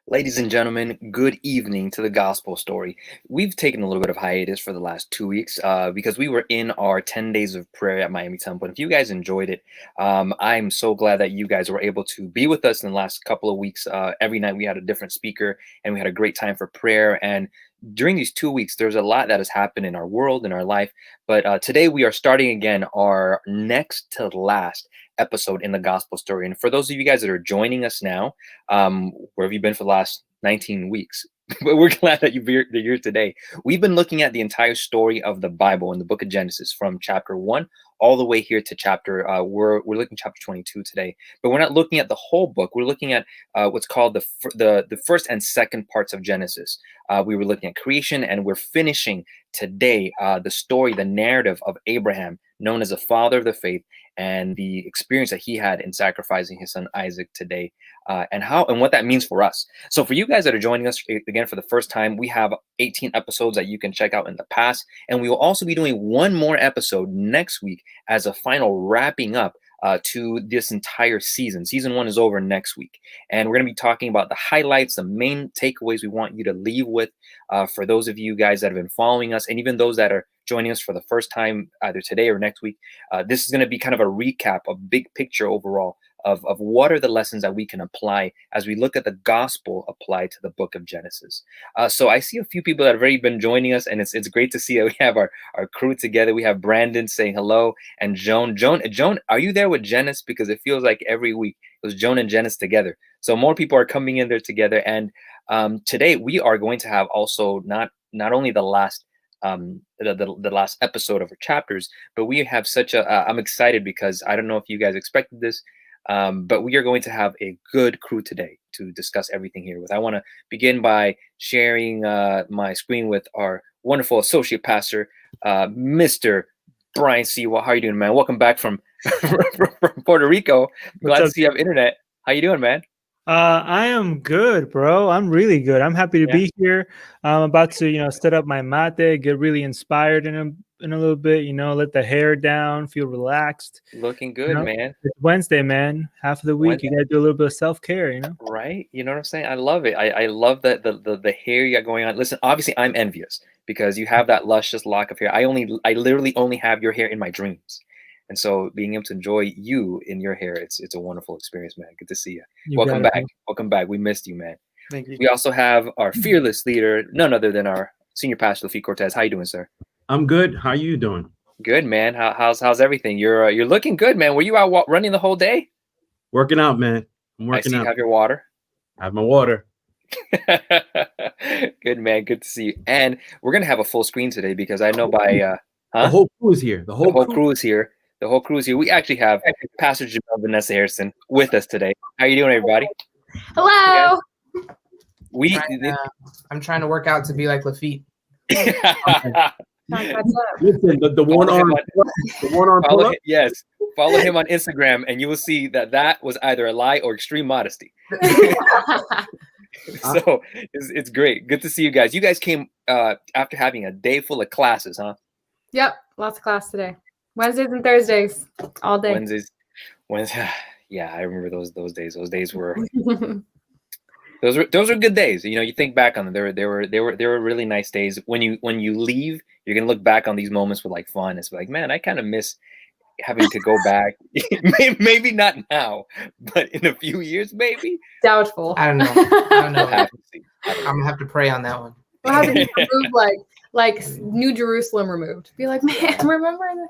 Ladies and gentlemen, good evening to the gospel story. We've taken a little bit of hiatus for the last 2 weeks because we were in our 10 days of prayer at Miami Temple. And if you guys enjoyed it, I'm so glad that you guys were able to be with us in the last couple of weeks. Every night we had a different speaker and we had a great time for prayer. And during these 2 weeks, there's a lot that has happened in our world, in our life. But today we are starting again our next to last episode in the gospel story. And for those of you guys that are joining us now, where have you been for the last 19 weeks? But we're glad that you're here today. We've been looking at the entire story of the Bible in the book of Genesis from chapter 1 all the way here to chapter we're looking at chapter 22 today. But we're not looking at the whole book. We're looking at what's called the first and second parts of Genesis. We were looking at creation, and we're finishing today the story, the narrative of Abraham, known as the father of the faith, and the experience that he had in sacrificing his son Isaac today, and what that means for us. So for you guys that are joining us again for the first time, we have 18 episodes that you can check out in the past, and we will also be doing one more episode next week as a final wrapping up to this entire season. Season 1 is over next week, and we're going to be talking about the highlights, the main takeaways we want you to leave with for those of you guys that have been following us, and even those that are joining us for the first time either today or next week. This is going to be kind of a recap, a big picture overall of what are the lessons that we can apply as we look at the gospel applied to the book of Genesis. So I see a few people that have already been joining us, and it's great to see that we have our crew together. We have Brandon saying hello, and Joan, are you there with Janice? Because it feels like every week it was Joan and Janice together. So more people are coming in there together. And today we are going to have also not only the last the last episode of our chapters, but we have such a I'm excited because I don't know if you guys expected this, but we are going to have a good crew today to discuss everything here with. I want to begin by sharing my screen with our wonderful associate pastor, Mr. Brian Seawall. How are you doing, man? Welcome back from from Puerto Rico. Glad to see you have internet. How you doing, man? I am good, bro. I'm really good. I'm happy to be here. I'm about to, set up my mate, get really inspired in a little bit, let the hair down, feel relaxed. Looking good, man. It's Wednesday, man. Half of the week, Wednesday. You gotta do a little bit of self-care, Right? You know what I'm saying? I love it. I love that the hair you got going on. Listen, obviously I'm envious because you have that luscious lock of hair. I literally only have your hair in my dreams. And so being able to enjoy you in your hair, it's a wonderful experience, man. Good to see you. Welcome back. Welcome back. We missed you, man. Thank you. We also have our fearless leader, none other than our senior pastor, Lafitte Cortez. How you doing, sir? I'm good. How you doing? Good, man. How's everything? You're looking good, man. Were you out running the whole day? Working out, man. I'm working I see out. You have your water. I have my water. Good, man. Good to see you. And we're gonna have a full screen today because I know by the whole crew is here. The whole crew is here. The whole crew is here. We actually have Pastor Jamel Vanessa Harrison with us today. How you doing, everybody? Hello. I'm trying to work out to be like Lafitte. Listen, the one arm pull up. Yes, follow him on Instagram, and you will see that was either a lie or extreme modesty. So it's great. Good to see you guys. You guys came after having a day full of classes, huh? Yep, lots of class today. Wednesdays and Thursdays, all day. Wednesdays. Yeah, I remember those days. Those days were those are good days. You think back on them. They were really nice days. When you leave, you're gonna look back on these moments with like fun. It's like, man, I kind of miss having to go back. Maybe not now, but in a few years, maybe. Doubtful. I don't know. I'm gonna have to pray on that one. We'll have to be removed like New Jerusalem removed. Be like, man, remember that?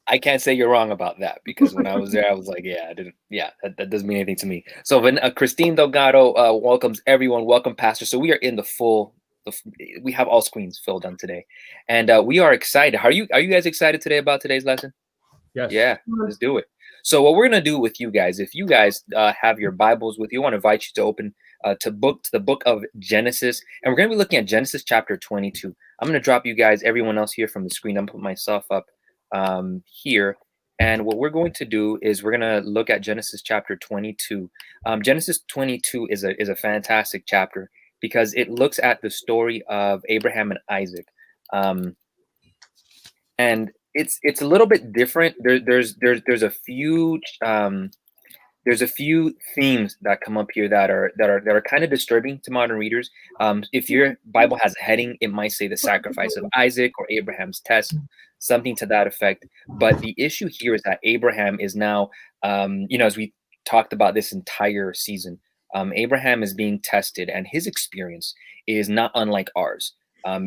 I can't say you're wrong about that because when I was there, I was like, that doesn't mean anything to me. So when Christine Delgado welcomes everyone, welcome Pastor. So we are in we have all screens filled on today, and we are excited. Are you guys excited today about today's lesson? Yes. Yeah, let's do it. So what we're gonna do with you guys, if you guys have your Bibles with you, I want to invite you to open to the book of Genesis, and we're gonna be looking at Genesis chapter 22. I'm gonna drop you guys, everyone else here from the screen. I'm gonna put myself up here, and what we're going to do is we're going to look at Genesis chapter 22. Genesis 22 is a fantastic chapter because it looks at the story of Abraham and Isaac, and it's a little bit different. There's a few there's a few themes that come up here that are kind of disturbing to modern readers. If your Bible has a heading, it might say the sacrifice of Isaac or Abraham's test, something to that effect. But the issue here is that Abraham is now, as we talked about this entire season, Abraham is being tested, and his experience is not unlike ours.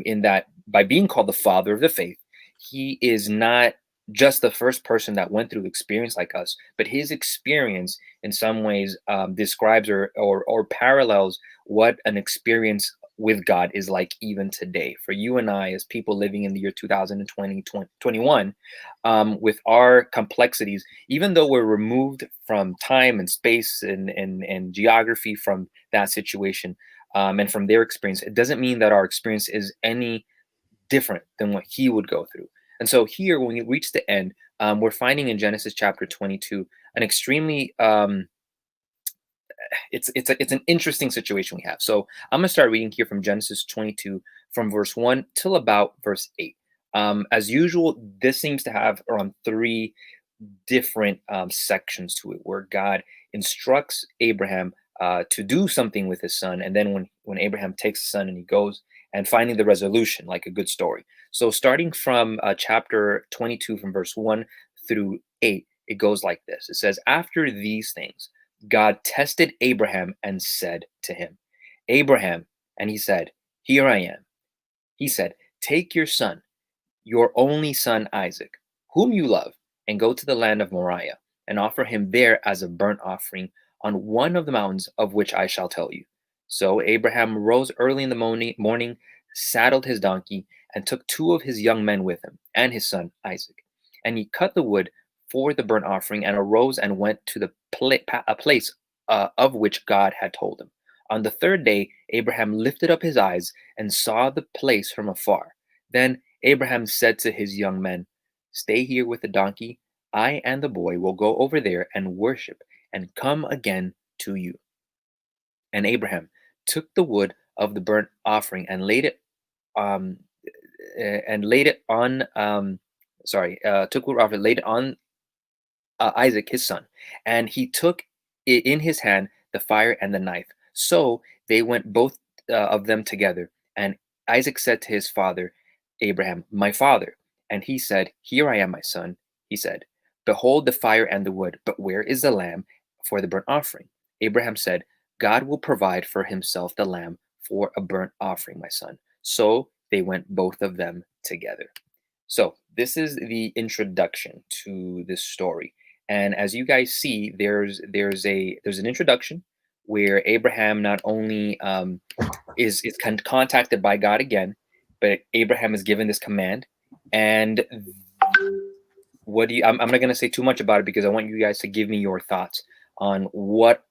In that, by being called the father of the faith, he is not just the first person that went through experience like us, but his experience in some ways describes or parallels what an experience with God is like even today for you and I as people living in the year 2020, 2021, with our complexities. Even though we're removed from time and space and geography from that situation, and from their experience, it doesn't mean that our experience is any different than what he would go through. And so here, when we reach the end, we're finding in Genesis chapter 22 an extremely it's an interesting situation we have. So I'm going to start reading here from Genesis 22 from verse 1 till about verse 8. As usual, this seems to have around 3 different sections to it, where God instructs Abraham to do something with his son, and then when Abraham takes the son and he goes, and finding the resolution, like a good story. So starting from chapter 22 from verse 1 through 8, it goes like this. It says, after these things, God tested Abraham and said to him, Abraham, and he said, here I am. He said, take your son, your only son Isaac, whom you love, and go to the land of Moriah, and offer him there as a burnt offering on one of the mountains of which I shall tell you. So Abraham rose early in the morning, saddled his donkey, and took 2 of his young men with him, and his son Isaac. And he cut the wood for the burnt offering, and arose and went to the place of which God had told him. On the 3rd day, Abraham lifted up his eyes and saw the place from afar. Then Abraham said to his young men, stay here with the donkey. I and the boy will go over there and worship, and come again to you. And Abraham took the wood of the burnt offering and laid it on Isaac his son, and he took in his hand the fire and the knife. So they went both of them together. And Isaac said to his father Abraham, my father. And he said, here I am, my son. He said, behold the fire and the wood, but where is the lamb for the burnt offering? Abraham said, God will provide for himself the lamb for a burnt offering, my son. So they went both of them together. So this is the introduction to this story. And as you guys see, there's an introduction where Abraham not only is contacted by God again, but Abraham is given this command. And I'm not going to say too much about it, because I want you guys to give me your thoughts on what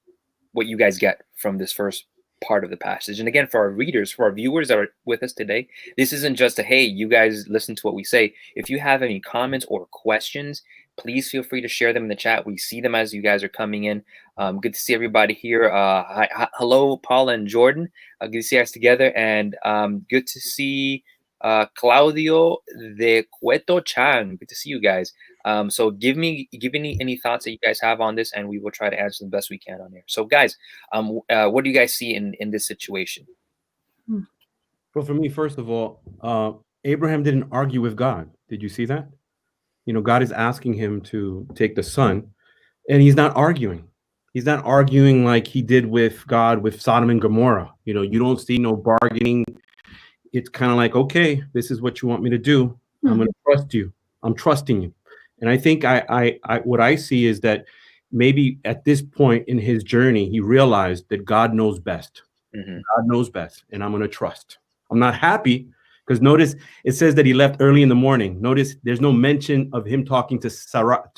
you guys get from this first part of the passage. And again, for our readers, for our viewers that are with us today, this isn't just a, hey, you guys listen to what we say. If you have any comments or questions, please feel free to share them in the chat. We see them as you guys are coming in. Good to see everybody here. Hello, Paula and Jordan. Good to see us together. And good to see Claudio de Cueto Chan. Good to see you guys. So give me any thoughts that you guys have on this, and we will try to answer the best we can on here. So guys, what do you guys see in this situation? Well, for me, first of all, Abraham didn't argue with God. Did you see that? God is asking him to take the son, and he's not arguing. He's not arguing like he did with God with Sodom and Gomorrah. You don't see no bargaining. It's kind of like, okay, this is what you want me to do. I'm going to trust you. I'm trusting you. And I think what I see is that maybe at this point in his journey, he realized that God knows best. Mm-hmm. God knows best, and I'm going to trust. I'm not happy, because notice it says that he left early in the morning. Notice there's no mention of him talking to Sarah,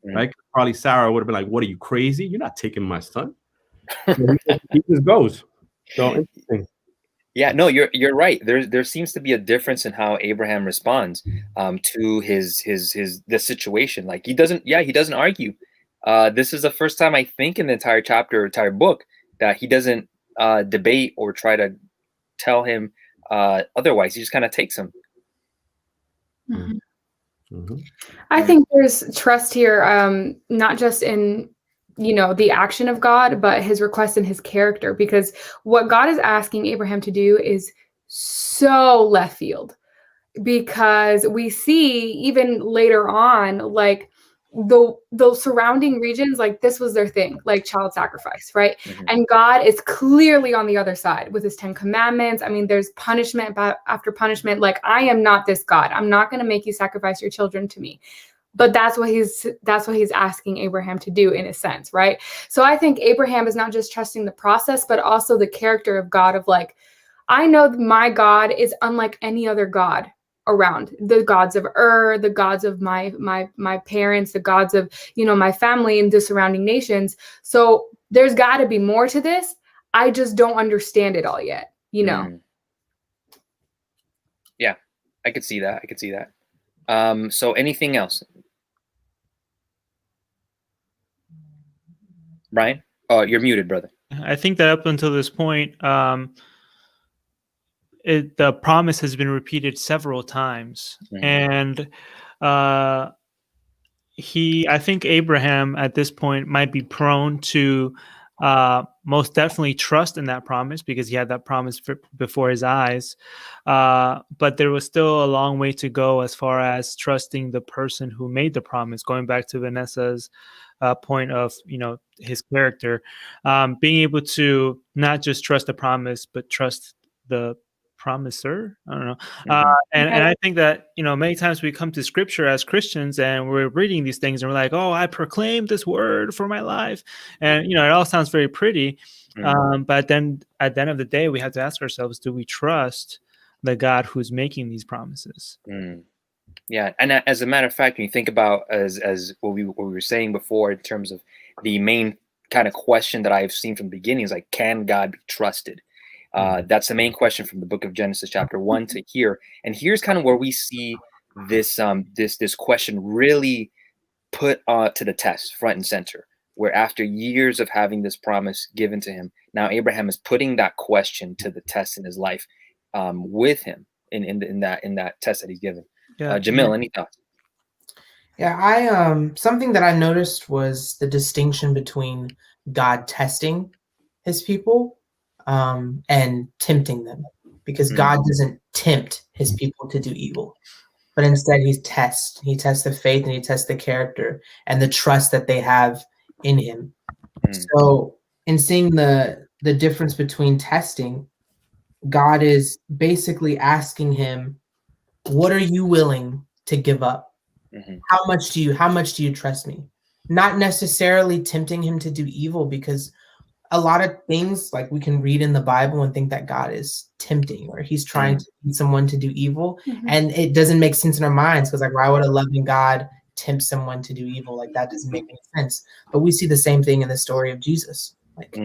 Mm-hmm. right? Probably Sarah would have been like, what are you, crazy? You're not taking my son. So he just goes. So interesting. Yeah, no, you're right. There seems to be a difference in how Abraham responds to the situation. Like he doesn't argue. This is the first time, I think, in the entire book, that he doesn't debate or try to tell him otherwise. He just kind of takes him. Mm-hmm. Mm-hmm. I think there's trust here, not just in the action of God, but his request and his character, because what God is asking Abraham to do is so left field, because we see even later on, like the surrounding regions, like this was their thing, like child sacrifice, right? And God is clearly on the other side with his 10 commandments. I mean, there's punishment after punishment. Like, I am not this God. I'm not going to make you sacrifice your children to me. But that's what he's asking Abraham to do, in a sense, right? So I think Abraham is not just trusting the process, but also the character of God, of like, I know my God is unlike any other God around. The gods of the gods of my parents, the gods of my family and the surrounding nations. So there's got to be more to this. I just don't understand it all yet. Yeah, I could see that. So anything else? Brian? Oh, you're muted, brother. I think that up until this point, the promise has been repeated several times. And I think Abraham at this point might be prone to most definitely trust in that promise, because he had that promise before his eyes. But there was still a long way to go as far as trusting the person who made the promise, going back to Vanessa's point of, his character, being able to not just trust the promise, but trust the promiser. I don't know. And I think that, many times we come to scripture as Christians and we're reading these things and we're like, oh, I proclaim this word for my life. And, it all sounds very pretty. But then at the end of the day, we have to ask ourselves, do we trust the God who's making these promises? Yeah. And as a matter of fact, when you think about as what we were saying before, in terms of the main kind of question that I've seen from the beginning is like, can God be trusted? That's the main question from the book of Genesis chapter 1 to here. And here's kind of where we see this this question really put to the test, front and center, where after years of having this promise given to him, now Abraham is putting that question to the test in his life with him in that test that he's given. Jamil, any thoughts? Yeah, I something that I noticed was the distinction between God testing his people and tempting them, because God doesn't tempt his people to do evil, but instead he tests the faith, and he tests the character and the trust that they have in him. So in seeing the difference between testing, God is basically asking him, what are you willing to give up? How much do you trust me? Not necessarily tempting him to do evil, because a lot of things, like, we can read in the Bible and think that God is tempting, or he's trying to lead someone to do evil. And it doesn't make sense in our minds, because, like, why would a loving God tempt someone to do evil? Like, that doesn't make any sense. But we see the same thing in the story of Jesus. Like,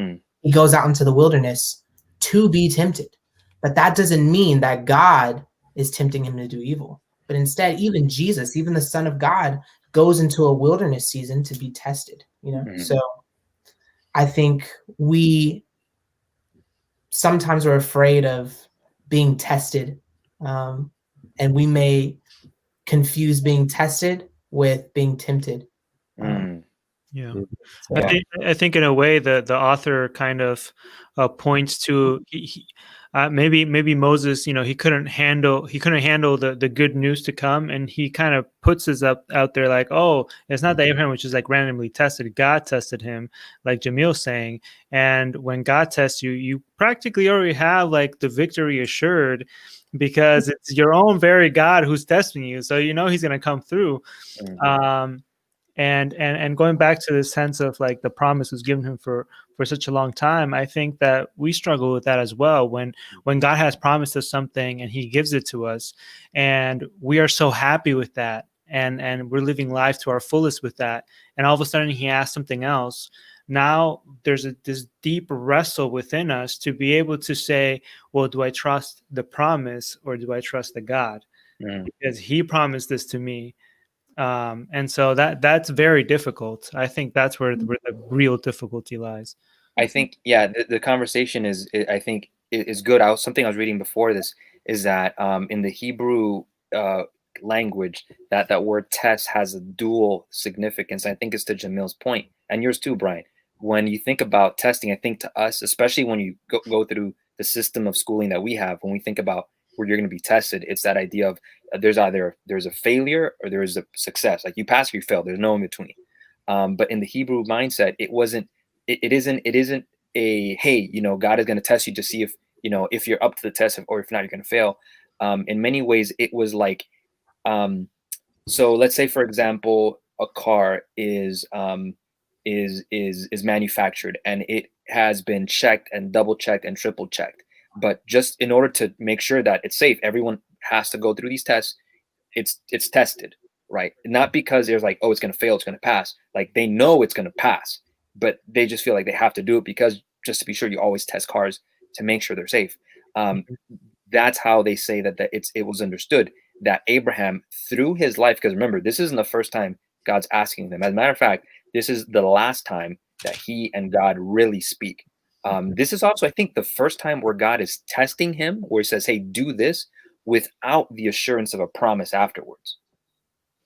he goes out into the wilderness to be tempted, but that doesn't mean that God is tempting him to do evil. But instead, even Jesus, even the Son of God, goes into a wilderness season to be tested, So I think we sometimes are afraid of being tested, and we may confuse being tested with being tempted. I think in a way the author kind of points to maybe Moses, he couldn't handle the good news to come, and he kind of puts his out there like, oh, it's not that Abraham was just like randomly tested. God tested him, like Jamil's saying. And when God tests you, you practically already have like the victory assured, because it's your own very God who's testing you. So he's going to come through. And going back to the sense of like the promise was given him for such a long time, I think that we struggle with that as well. When God has promised us something and he gives it to us, and we are so happy with that, and we're living life to our fullest with that, and all of a sudden he asks something else. Now there's this deep wrestle within us to be able to say, well, do I trust the promise or do I trust the God? Because he promised this to me. And so that's very difficult. I think that's where the real difficulty lies. I think, the conversation is good. Something I was reading before this is that in the Hebrew language, that word test has a dual significance. I think it's to Jamil's point, and yours too, Brian. When you think about testing, I think to us, especially when you go through the system of schooling that we have, when we think about where you're going to be tested, it's that idea of there's a failure or there is a success. Like you pass or you fail. There's no in between. But in the Hebrew mindset, it isn't a, hey, God is going to test you to see if you're up to the test, or if not, you're going to fail. In many ways, it was like, so let's say, for example, a car is manufactured and it has been checked and double checked and triple checked. But just in order to make sure that it's safe, everyone has to go through these tests. It's tested, right? Not because there's like, oh, it's going to fail, it's going to pass. Like they know it's going to pass, but they just feel like they have to do it because just to be sure, you always test cars to make sure they're safe. That's how they say that it was understood that Abraham, through his life, because remember, this isn't the first time God's asking them. As a matter of fact, this is the last time that he and God really speak. This is also, I think, the first time where God is testing him, where he says, hey, do this, without the assurance of a promise afterwards.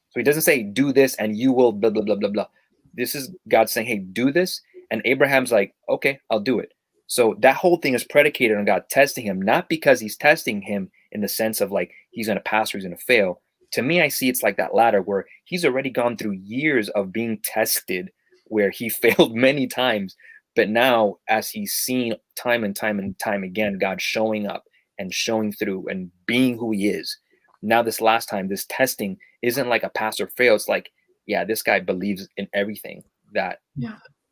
So he doesn't say, do this and you will blah, blah, blah, blah, blah. This is God saying, hey, do this. And Abraham's like, okay, I'll do it. So that whole thing is predicated on God testing him, not because he's testing him in the sense of like he's going to pass or he's going to fail. To me, I see it's like that latter where he's already gone through years of being tested where he failed many times. But now, as he's seen time and time and time again, God showing up and showing through and being who he is. Now, this last time, this testing isn't like a pass or fail. It's like, yeah, this guy believes in everything that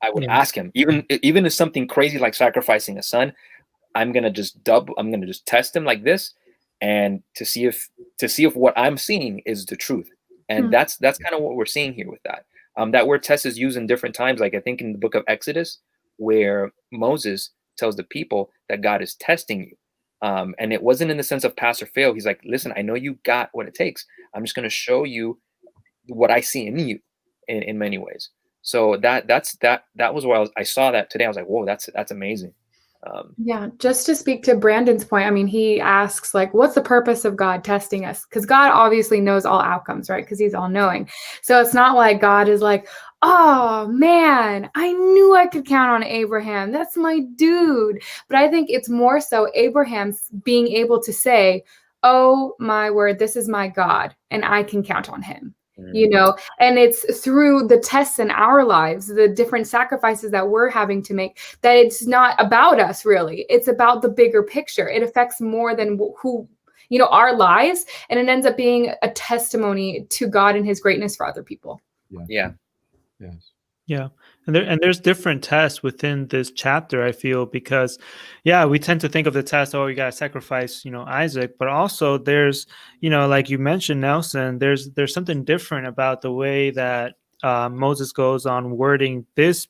I would ask him. Even if something crazy like sacrificing a son, I'm gonna just test him like this, and to see if what I'm seeing is the truth. And that's kind of what we're seeing here with that. That word test is used in different times. Like I think in the book of Exodus, where Moses tells the people that God is testing you. And it wasn't in the sense of pass or fail. He's like, listen, I know you got what it takes. I'm just going to show you what I see in you in many ways. So that was why I saw that today. I was like, whoa, that's amazing. Yeah, just to speak to Brandon's point, I mean, he asks, like, what's the purpose of God testing us? Because God obviously knows all outcomes, right? Because he's all knowing. So it's not like God is like, oh, man, I knew I could count on Abraham. That's my dude. But I think it's more so Abraham being able to say, oh, my word, this is my God, and I can count on him. And it's through the tests in our lives, the different sacrifices that we're having to make, that it's not about us really. It's about the bigger picture. It affects more than our lives, and it ends up being a testimony to God and his greatness for other people. Yeah. Yes. Yeah. And there's different tests within this chapter, I feel, because we tend to think of the test, oh, you got to sacrifice, Isaac, but also there's, like you mentioned, Nelson, there's something different about the way that Moses goes on wording this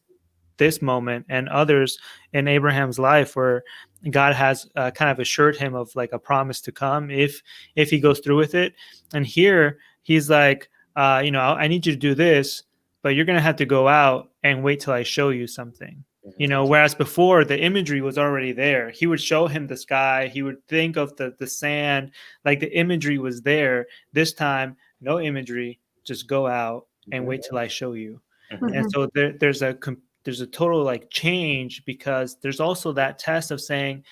moment and others in Abraham's life, where God has kind of assured him of like a promise to come if he goes through with it. And here he's like, I need you to do this, but you're going to have to go out and wait till I show you something. Whereas before the imagery was already there. He would show him the sky. He would think of the sand, like the imagery was there. This time, no imagery, just go out and wait till I show you. And so there's a total like change, because there's also that test of saying,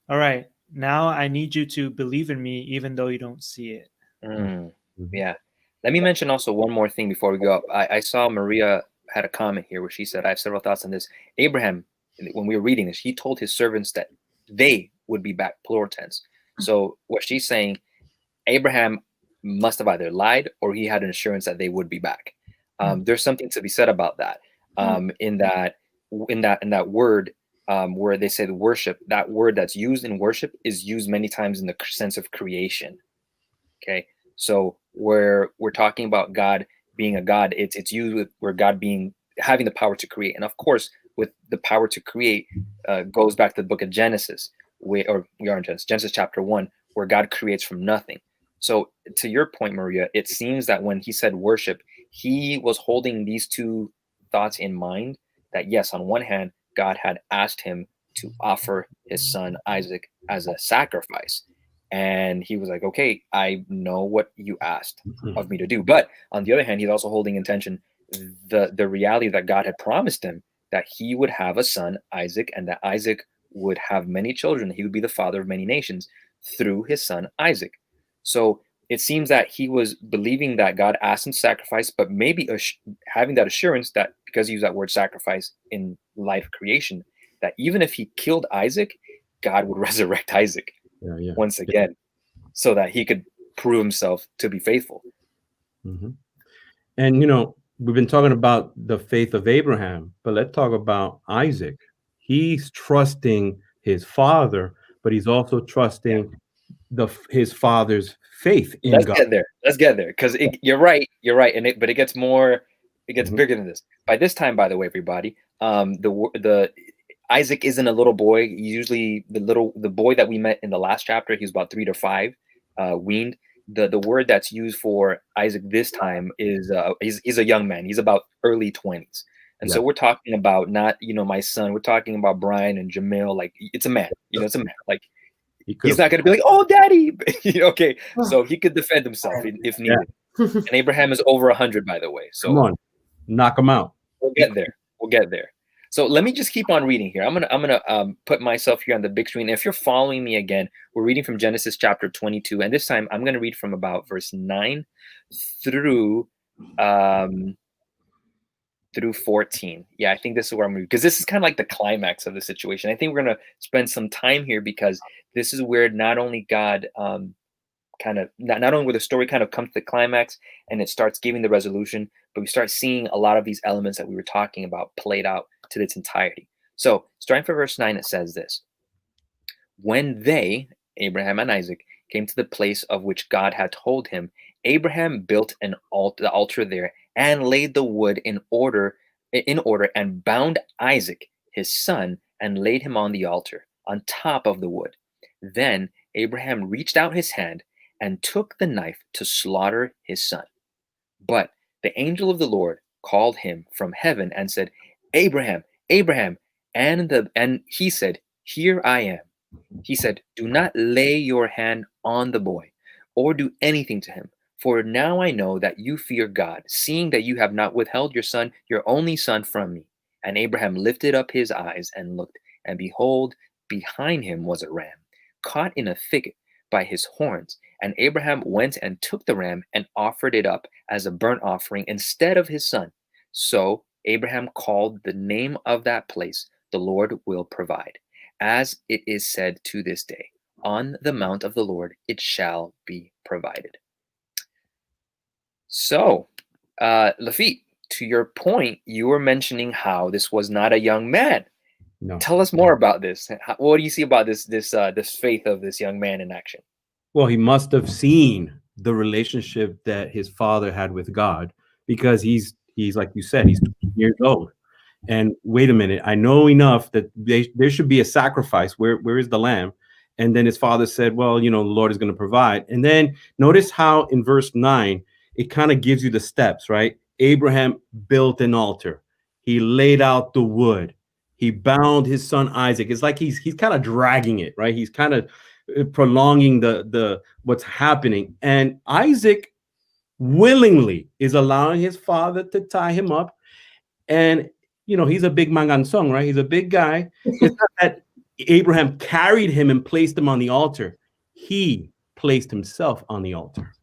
all right, now I need you to believe in me, even though you don't see it. Yeah. Let me mention also one more thing before we go up. I saw Maria had a comment here where she said, I have several thoughts on this. Abraham, when we were reading this, he told his servants that they would be back, plural tense. So what she's saying, Abraham must have either lied or he had an assurance that they would be back. There's something to be said about that. In that word, where they say the worship, that word that's used in worship is used many times in the sense of creation. Okay. So where we're talking about God being a God, it's used with where God having the power to create. And of course, with the power to create, goes back to the book of Genesis, we are in Genesis chapter 1, where God creates from nothing. So to your point, Maria, it seems that when he said worship, he was holding these two thoughts in mind, that yes, on one hand, God had asked him to offer his son Isaac as a sacrifice. And he was like, okay, I know what you asked of me to do. But on the other hand, he's also holding in tension the reality that God had promised him, that he would have a son, Isaac, and that Isaac would have many children. He would be the father of many nations through his son, Isaac. So it seems that he was believing that God asked him to sacrifice, but maybe having that assurance that, because he used that word sacrifice in life creation, that even if he killed Isaac, God would resurrect Isaac once again, so that he could prove himself to be faithful. Mm-hmm. And, you know, we've been talking about the faith of Abraham, but let's talk about Isaac. He's trusting his father, but he's also trusting his father's faith in God. Let's get there, because you're right, but it gets bigger than this. By this time, by the way, everybody, the Isaac isn't a little boy. He's usually the boy that we met in the last chapter. He's about 3 to 5, weaned. The word that's used for Isaac this time is he's a young man. He's about early 20s. And so we're talking about not, my son. We're talking about Brian and Jamil. Like, it's a man. It's a man. Like, he's not going to be like, oh, daddy. Okay. So he could defend himself if needed. And Abraham is over 100, by the way. So come on, knock him out. We'll get there. So let me just keep on reading here. I'm gonna put myself here on the big screen. If you're following me again, we're reading from Genesis chapter 22, and this time I'm gonna read from about verse 9 through 14. Yeah, I think this is where I'm reading, because this is kind of like the climax of the situation. I think we're gonna spend some time here, because this is where not only God not only where the story kind of comes to the climax and it starts giving the resolution, but we start seeing a lot of these elements that we were talking about played out to its entirety. So starting from verse 9, it says this: when they, Abraham and Isaac, came to the place of which God had told him, Abraham built the altar there and laid the wood in order and bound Isaac, his son, and laid him on the altar on top of the wood. Then Abraham reached out his hand and took the knife to slaughter his son. But the angel of the Lord called him from heaven and said, Abraham, Abraham. And he said, here I am. He said, do not lay your hand on the boy or do anything to him. For now I know that you fear God, seeing that you have not withheld your son, your only son, from me. And Abraham lifted up his eyes and looked, and behold, behind him was a ram, caught in a thicket by his horns. And Abraham went and took the ram and offered it up as a burnt offering instead of his son. So Abraham called the name of that place, the Lord will provide. As it is said to this day, on the mount of the Lord it shall be provided. So, Lafitte, to your point, you were mentioning how this was not a young man. No. Tell us more about this. What do you see about this faith of this young man in action? Well, he must have seen the relationship that his father had with God, because he's like you said, he's 20 years old. And wait a minute, I know enough that there should be a sacrifice. Where is the lamb? And then his father said, well, the Lord is going to provide. And then notice how in verse 9, it kind of gives you the steps, right? Abraham built an altar. He laid out the wood. He bound his son Isaac. It's like he's kind of dragging it, right? He's kind of prolonging the what's happening. And Isaac willingly is allowing his father to tie him up. And, he's a big mangansong, right? He's a big guy. It's not that Abraham carried him and placed him on the altar. He placed himself on the altar.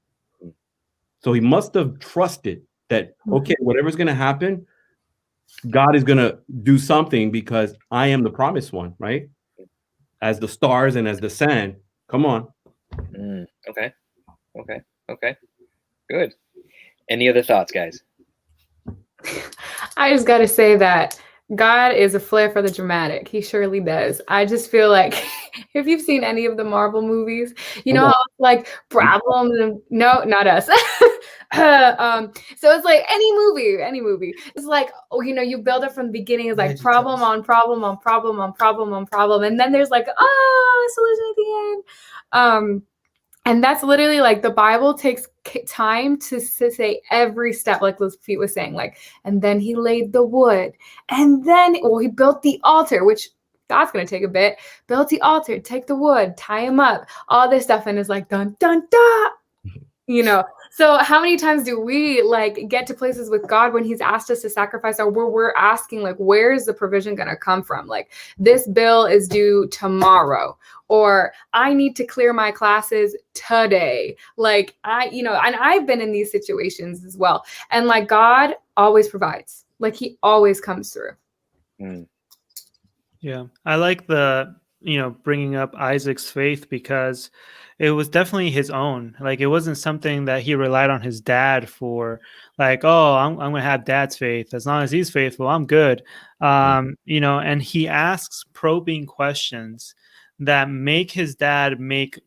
So he must have trusted that, okay, whatever's going to happen, God is going to do something, because I am the promised one, right? As the stars and as the sand. Come on. Okay. Good. Any other thoughts, guys? I just got to say that God is a flair for the dramatic. He surely does. I just feel like if you've seen any of the Marvel movies, how like problems and no, not us. So it's like any movie. It's like, you build it from the beginning. It's like problem on problem on problem on problem on problem. And then there's like, solution at the end. And that's literally like the Bible takes time to say every step, like Lafitte was saying, like, and then he laid the wood, and then, he built the altar, which That's going to take a bit. Build the altar, take the wood, tie him up, all this stuff. And it's like, dun, dun, dun. You know, so how many times do we like get to places with God when he's asked us to sacrifice, or where we're asking like, where is the provision going to come from? Like, this bill is due tomorrow, or I need to clear my classes today. Like and I've been in these situations as well. And like, God always provides, like he always comes through. Mm. Yeah. I like the, bringing up Isaac's faith, because it was definitely his own. Like, it wasn't something that he relied on his dad for, like, oh, I'm going to have dad's faith. As long as he's faithful, I'm good. And he asks probing questions that make his dad make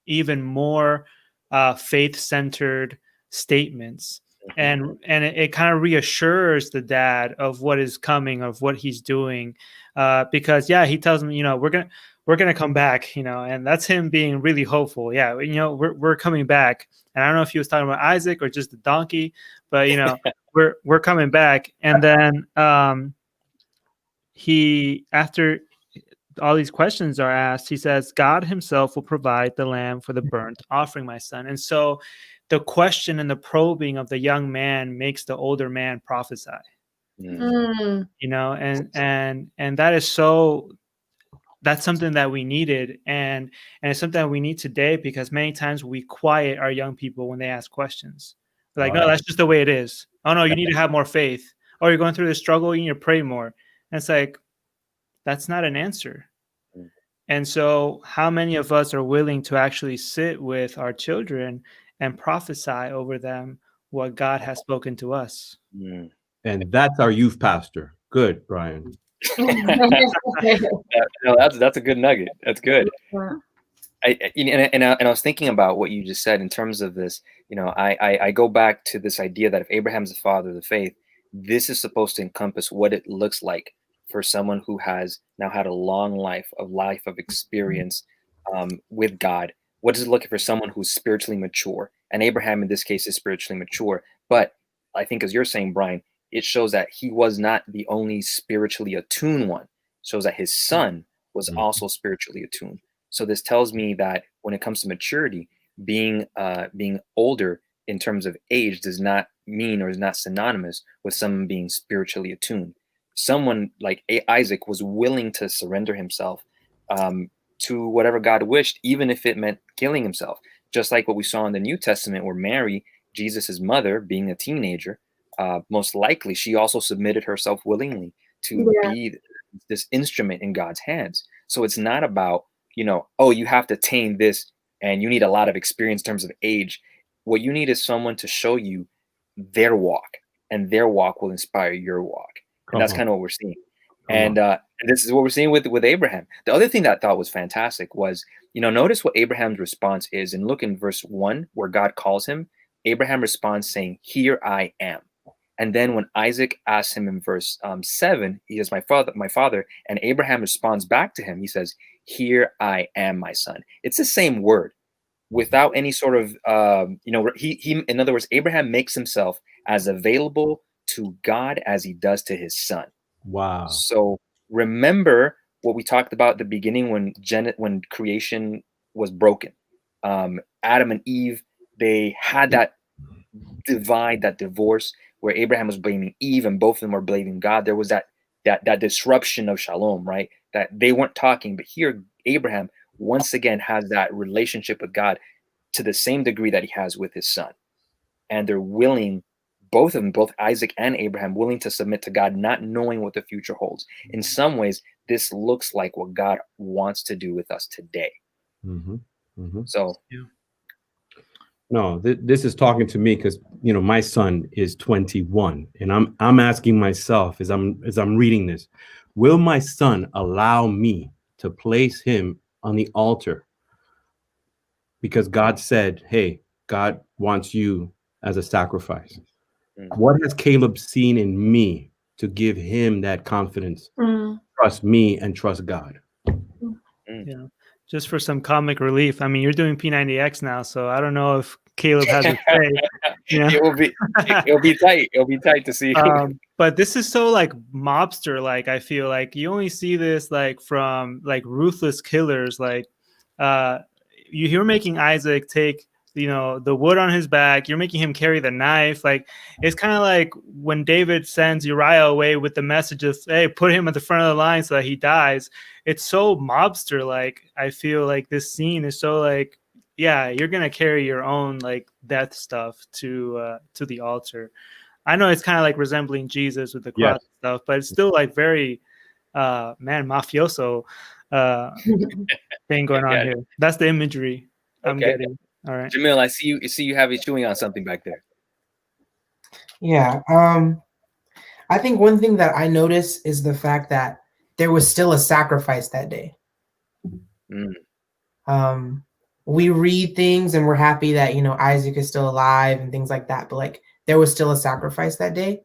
even more faith-centered statements. And it kind of reassures the dad of what is coming, of what he's doing, because he tells him, we're gonna come back, and that's him being really hopeful. Yeah, we're coming back. And I don't know if he was talking about Isaac or just the donkey, but we're coming back. And then he, after all these questions are asked, he says, God himself will provide the lamb for the burnt offering, my son. And so the question and the probing of the young man makes the older man prophesy. And that is that's something that we needed, and it's something that we need today, because many times we quiet our young people when they ask questions. They're like, no, that's just the way it is. Oh no, you need to have more faith. Oh, you're going through this struggle, you need to pray more. And it's like, that's not an answer. And so how many of us are willing to actually sit with our children and prophesy over them what God has spoken to us? And that's our youth pastor. Good, Brian. That's a good nugget. That's good. I was thinking about what you just said in terms of this. I go back to this idea that if Abraham's the father of the faith, this is supposed to encompass what it looks like for someone who has now had a long life of experience with God. What is it looking for someone who's spiritually mature? And Abraham in this case is spiritually mature. But I think, as you're saying, Brian, it shows that he was not the only spiritually attuned one. It shows that his son was also spiritually attuned. So this tells me that when it comes to maturity, being older in terms of age does not mean, or is not synonymous with someone being spiritually attuned. Someone like Isaac was willing to surrender himself to whatever God wished, even if it meant killing himself. Just like what we saw in the New Testament, where Mary, Jesus's mother, being a teenager, most likely she also submitted herself willingly to be this instrument in God's hands. So it's not about, you have to tame this and you need a lot of experience in terms of age. What you need is someone to show you their walk, and their walk will inspire your walk. And that's kind of what we're seeing. And this is what we're seeing with Abraham. The other thing that I thought was fantastic was, notice what Abraham's response is. And look in verse 1, where God calls him. Abraham responds saying, "Here I am." And then when Isaac asks him in verse 7, he says, my father. And Abraham responds back to him. He says, "Here I am, my son." It's the same word without any sort of, he, in other words, Abraham makes himself as available to God as he does to his son. Wow. So remember what we talked about at the beginning when creation was broken. Adam and Eve, they had that divide, that divorce, where Abraham was blaming Eve and both of them were blaming God. There was that disruption of shalom, right? That they weren't talking. But here, Abraham once again has that relationship with God to the same degree that he has with his son. And they're willing, both of them, both Isaac and Abraham, willing to submit to God, not knowing what the future holds. In some ways, this looks like what God wants to do with us today. So, no, this is talking to me because my son is 21, and I'm asking myself as I'm reading this, will my son allow me to place him on the altar? Because God said, hey, God wants you as a sacrifice. What has Caleb seen in me to give him that confidence? Trust me and trust God. Yeah. Just for some comic relief, I mean, you're doing P90X now, so I don't know if Caleb has a say. It'll be tight. It'll be tight to see. But this is so like mobster like. I feel like you only see this like from like ruthless killers. Like you're making Isaac take, you know, the wood on his back. You're making him carry the knife. Like it's kind of like when David sends Uriah away with the message of, hey, put him at the front of the line so that he dies. It's so mobster like. I feel like this scene is so like, yeah, you're gonna carry your own like death stuff to the altar. I know it's kind of like resembling Jesus with the cross and stuff, but it's still like very mafioso thing going on here. That's the imagery I'm getting. All right, Jamil, I see you have you chewing on something back there. Yeah. I think one thing that I noticed is the fact that there was still a sacrifice that day. We read things and we're happy that, you know, Isaac is still alive and things like that, but like there was still a sacrifice that day.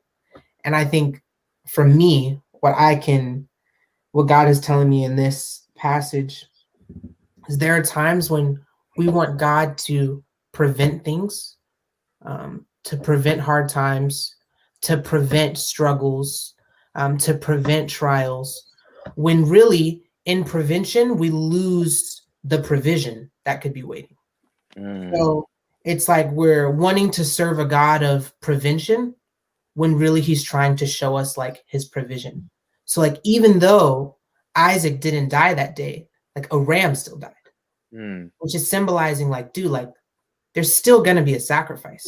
And I think for me, what God is telling me in this passage is there are times when we want God to prevent things, to prevent hard times, to prevent struggles, to prevent trials, when really in prevention, we lose the provision that could be waiting. So it's like we're wanting to serve a God of prevention when really he's trying to show us like his provision. So like even though Isaac didn't die that day, like a ram still died, which is symbolizing like, dude, like there's still going to be a sacrifice.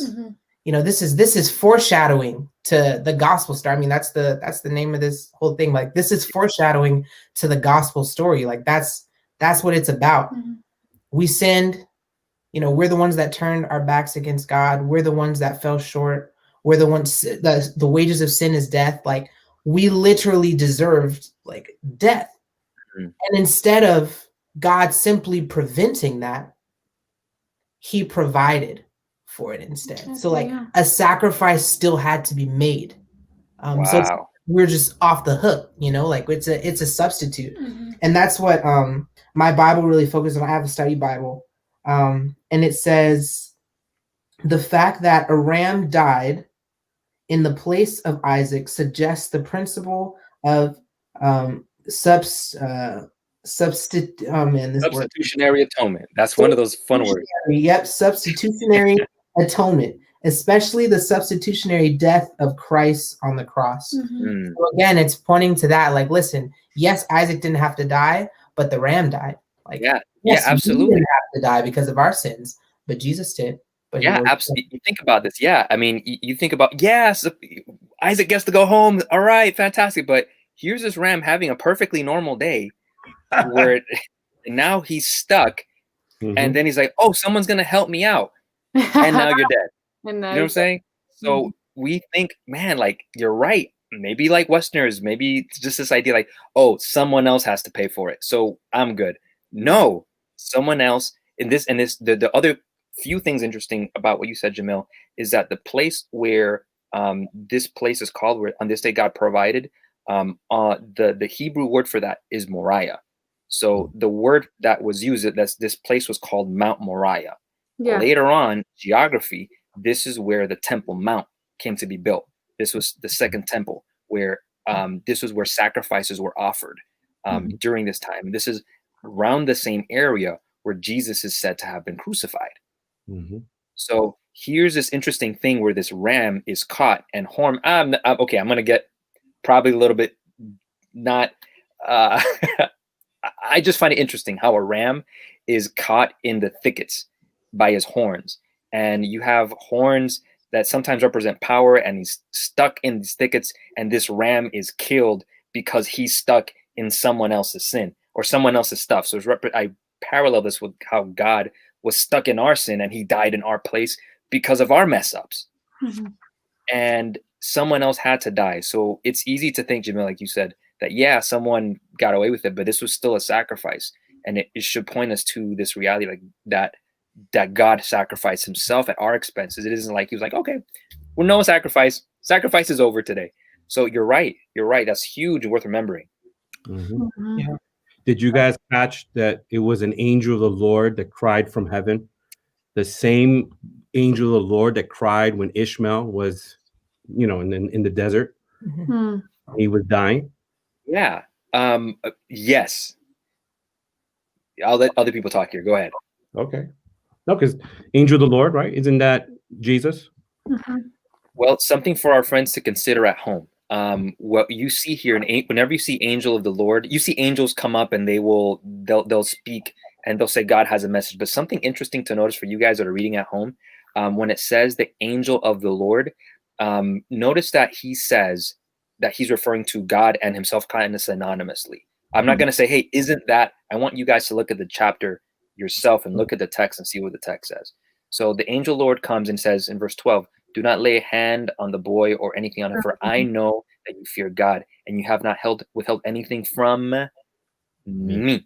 You know, this is foreshadowing to the gospel story. I mean, that's the name of this whole thing. Like this is foreshadowing to the gospel story. Like that's what it's about. We sinned, you know, we're the ones that turned our backs against God. We're the ones that fell short. We're the ones the wages of sin is death. Like we literally deserved like death. And instead of God simply preventing that, he provided for it instead. So like a sacrifice still had to be made. So we're just off the hook, you know, like it's a substitute. And that's what my Bible really focuses on. I have a study Bible. And it says the fact that a ram died in the place of Isaac suggests the principle of substitutionary atonement. That's one of those fun words. Yep, substitutionary atonement, especially the substitutionary death of Christ on the cross. So again, it's pointing to that. Like, listen, yes, Isaac didn't have to die, but the ram died. Like, yes, absolutely, we didn't have to die because of our sins, but Jesus did. But absolutely. You think about this. Yeah, I mean, you think about Isaac gets to go home. All right, fantastic. But here's this ram having a perfectly normal day, where now he's stuck, and then he's like, "Oh, someone's gonna help me out," and now you're dead. You know what I'm saying? So we think, man, like you're right. Maybe like Westerners, maybe just this idea, like, oh, someone else has to pay for it, so I'm good. No, someone else. The other few things interesting about what you said, Jamil, is that the place where this place is called, where on this day God provided, the Hebrew word for that is Moriah. So the word that was used, this place was called Mount Moriah. Later on, geography, this is where the Temple Mount came to be built. This was the second temple, where this was where sacrifices were offered during this time. This is around the same area where Jesus is said to have been crucified. So here's this interesting thing where this ram is caught and horn. Okay, I'm going to get probably a little bit not. I just find it interesting how a ram is caught in the thickets by his horns. And you have horns that sometimes represent power, and he's stuck in these thickets, and this ram is killed because he's stuck in someone else's sin or someone else's stuff. So I parallel this with how God was stuck in our sin and he died in our place because of our mess ups. And someone else had to die. So it's easy to think, Jamil, like you said, that someone got away with it, but this was still a sacrifice. And it should point us to this reality, like that God sacrificed himself at our expenses. It isn't like he was like, okay, well, no sacrifice is over today. So you're right. That's huge and worth remembering. Yeah. Did you guys catch that it was an angel of the Lord that cried from heaven? The same angel of the Lord that cried when Ishmael was, in the desert. Hmm. He was dying. Yeah. Yes. I'll let other people talk here. Go ahead. Okay. No, because angel of the Lord, right? Isn't that Jesus? Mhm. Well, something for our friends to consider at home. What you see here, whenever you see angel of the Lord, you see angels come up and they'll speak and they'll say God has a message. But something interesting to notice for you guys that are reading at home, when it says the angel of the Lord, notice that he says that he's referring to God and himself kind of synonymously. I'm not going to say, hey, isn't that? I want you guys to look at the chapter yourself and look at the text and see what the text says. So the angel Lord comes and says in verse 12, do not lay a hand on the boy or anything on him, for I know that you fear God, and you have not withheld anything from me.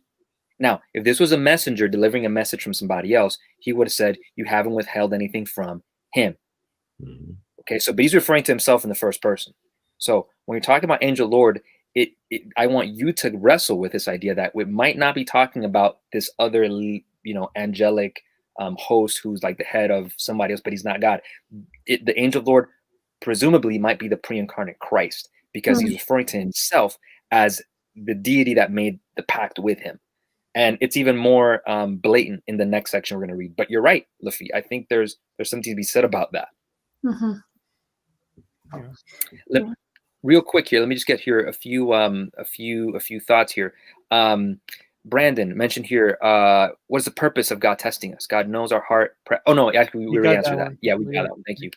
Now, if this was a messenger delivering a message from somebody else, he would have said, you haven't withheld anything from him. Okay, so but he's referring to himself in the first person. So when you're talking about angel Lord, I want you to wrestle with this idea that we might not be talking about this other, angelic host who's like the head of somebody else, but he's not God. The angel Lord presumably might be the pre-incarnate Christ, because he's referring to himself as the deity that made the pact with him. And it's even more blatant in the next section we're going to read. But you're right, Lafi. I think there's something to be said about that. Mhm. Real quick here, let me just get here a few thoughts here. Brandon mentioned here, what is the purpose of God testing us? God knows our heart. Oh no, actually we already answered that. Yeah, we got that one. Thank you.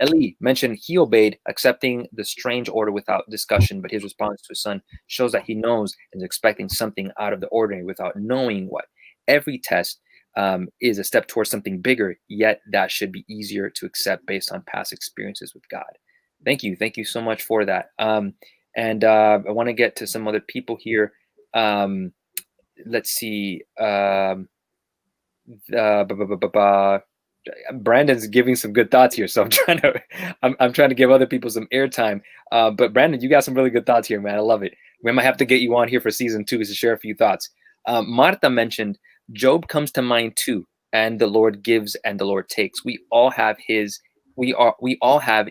Eli mentioned he obeyed, accepting the strange order without discussion, but his response to his son shows that he knows and is expecting something out of the ordinary without knowing what. Every test is a step towards something bigger, yet that should be easier to accept based on past experiences with God. Thank you so much for that. And I want to get to some other people here. Let's see. Brandon's giving some good thoughts here, so I'm trying to give other people some airtime. But Brandon, you got some really good thoughts here, man. I love it. We might have to get you on here for season 2 to share a few thoughts. Martha mentioned Job comes to mind too, and the Lord gives and the Lord takes. We all have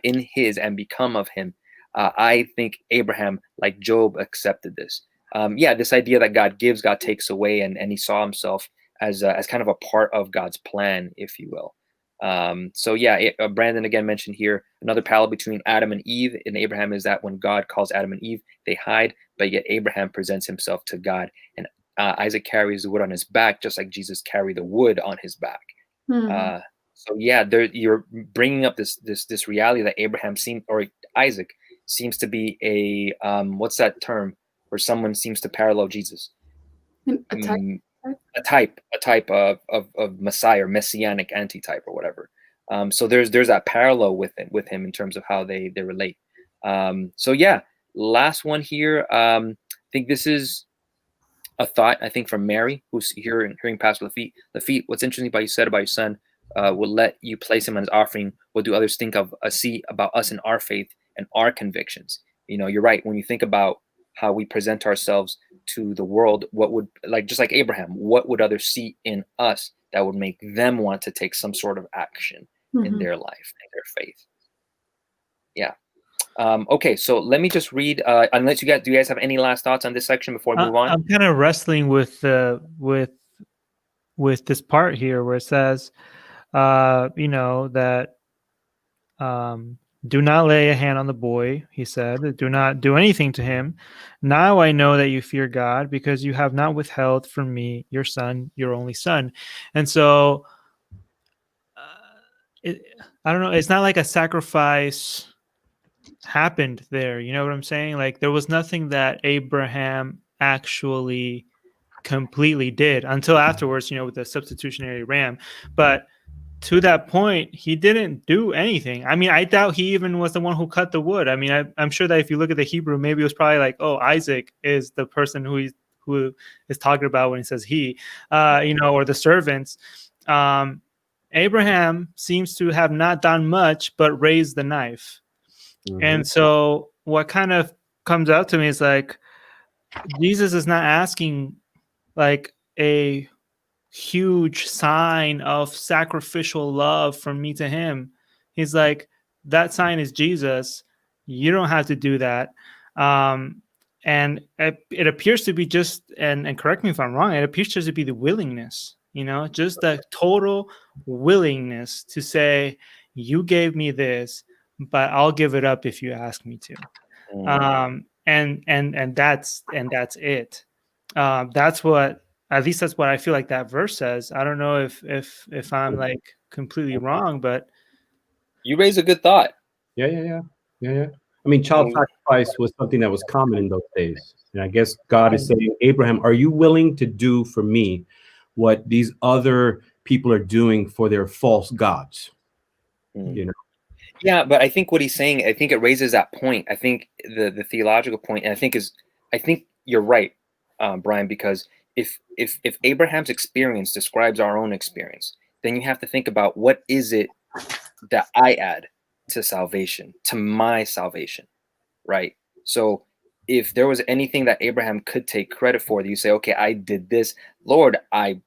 in his and become of him. I think Abraham, like Job, accepted this. This idea that God gives, God takes away, and he saw himself as kind of a part of God's plan, if you will. Brandon again mentioned here another parallel between Adam and Eve and Abraham is that when God calls Adam and Eve, they hide, but yet Abraham presents himself to God, and Isaac carries the wood on his back, just like Jesus carried the wood on his back. You're bringing up this reality that Isaac seems to be a what's that term where someone seems to parallel Jesus? A type of Messiah or messianic antitype or whatever. So there's that parallel with him in terms of how they relate. Last one here. I think this is a thought, I think, from Mary, who's hearing Pastor Lafitte. Lafitte, what's interesting about you said about your son will let you place him on his offering. What do others think of about us and our faith and our convictions? You're right. When you think about how we present ourselves to the world, just like Abraham, what would others see in us that would make them want to take some sort of action in their life and their faith? Yeah. Okay, so let me just read. Unless do you guys have any last thoughts on this section before we move on? I'm kind of wrestling with this part here where it says, that do not lay a hand on the boy, he said. Do not do anything to him. Now I know that you fear God because you have not withheld from me your son, your only son. And so, I don't know. It's not like a sacrifice happened there. You know what I'm saying? Like there was nothing that Abraham actually completely did until afterwards, with the substitutionary ram. But to that point, he didn't do anything. I mean, I doubt he even was the one who cut the wood. I mean, I'm sure that if you look at the Hebrew, maybe it was probably like, oh, Isaac is the person who is talking about when he says he, or the servants. Abraham seems to have not done much but raised the knife. And so what kind of comes out to me is like, Jesus is not asking like a huge sign of sacrificial love from me to him. He's like, that sign is Jesus. You don't have to do that. And it appears to be just, and correct me if I'm wrong, it appears just to be the willingness, just the total willingness to say, you gave me this, but I'll give it up if you ask me to. And that's it. That's what, at least that's what I feel like that verse says. I don't know if I'm like completely wrong, but you raise a good thought. Yeah. I mean, child sacrifice was something that was common in those days. And I guess God is saying, Abraham, are you willing to do for me what these other people are doing for their false gods? Yeah, but I think what he's saying, I think it raises that point. I think the theological point, and I think you're right, Brian, because if Abraham's experience describes our own experience, then you have to think about what is it that I add to salvation, to my salvation, right? So if there was anything that Abraham could take credit for, that you say, okay, I did this, Lord, I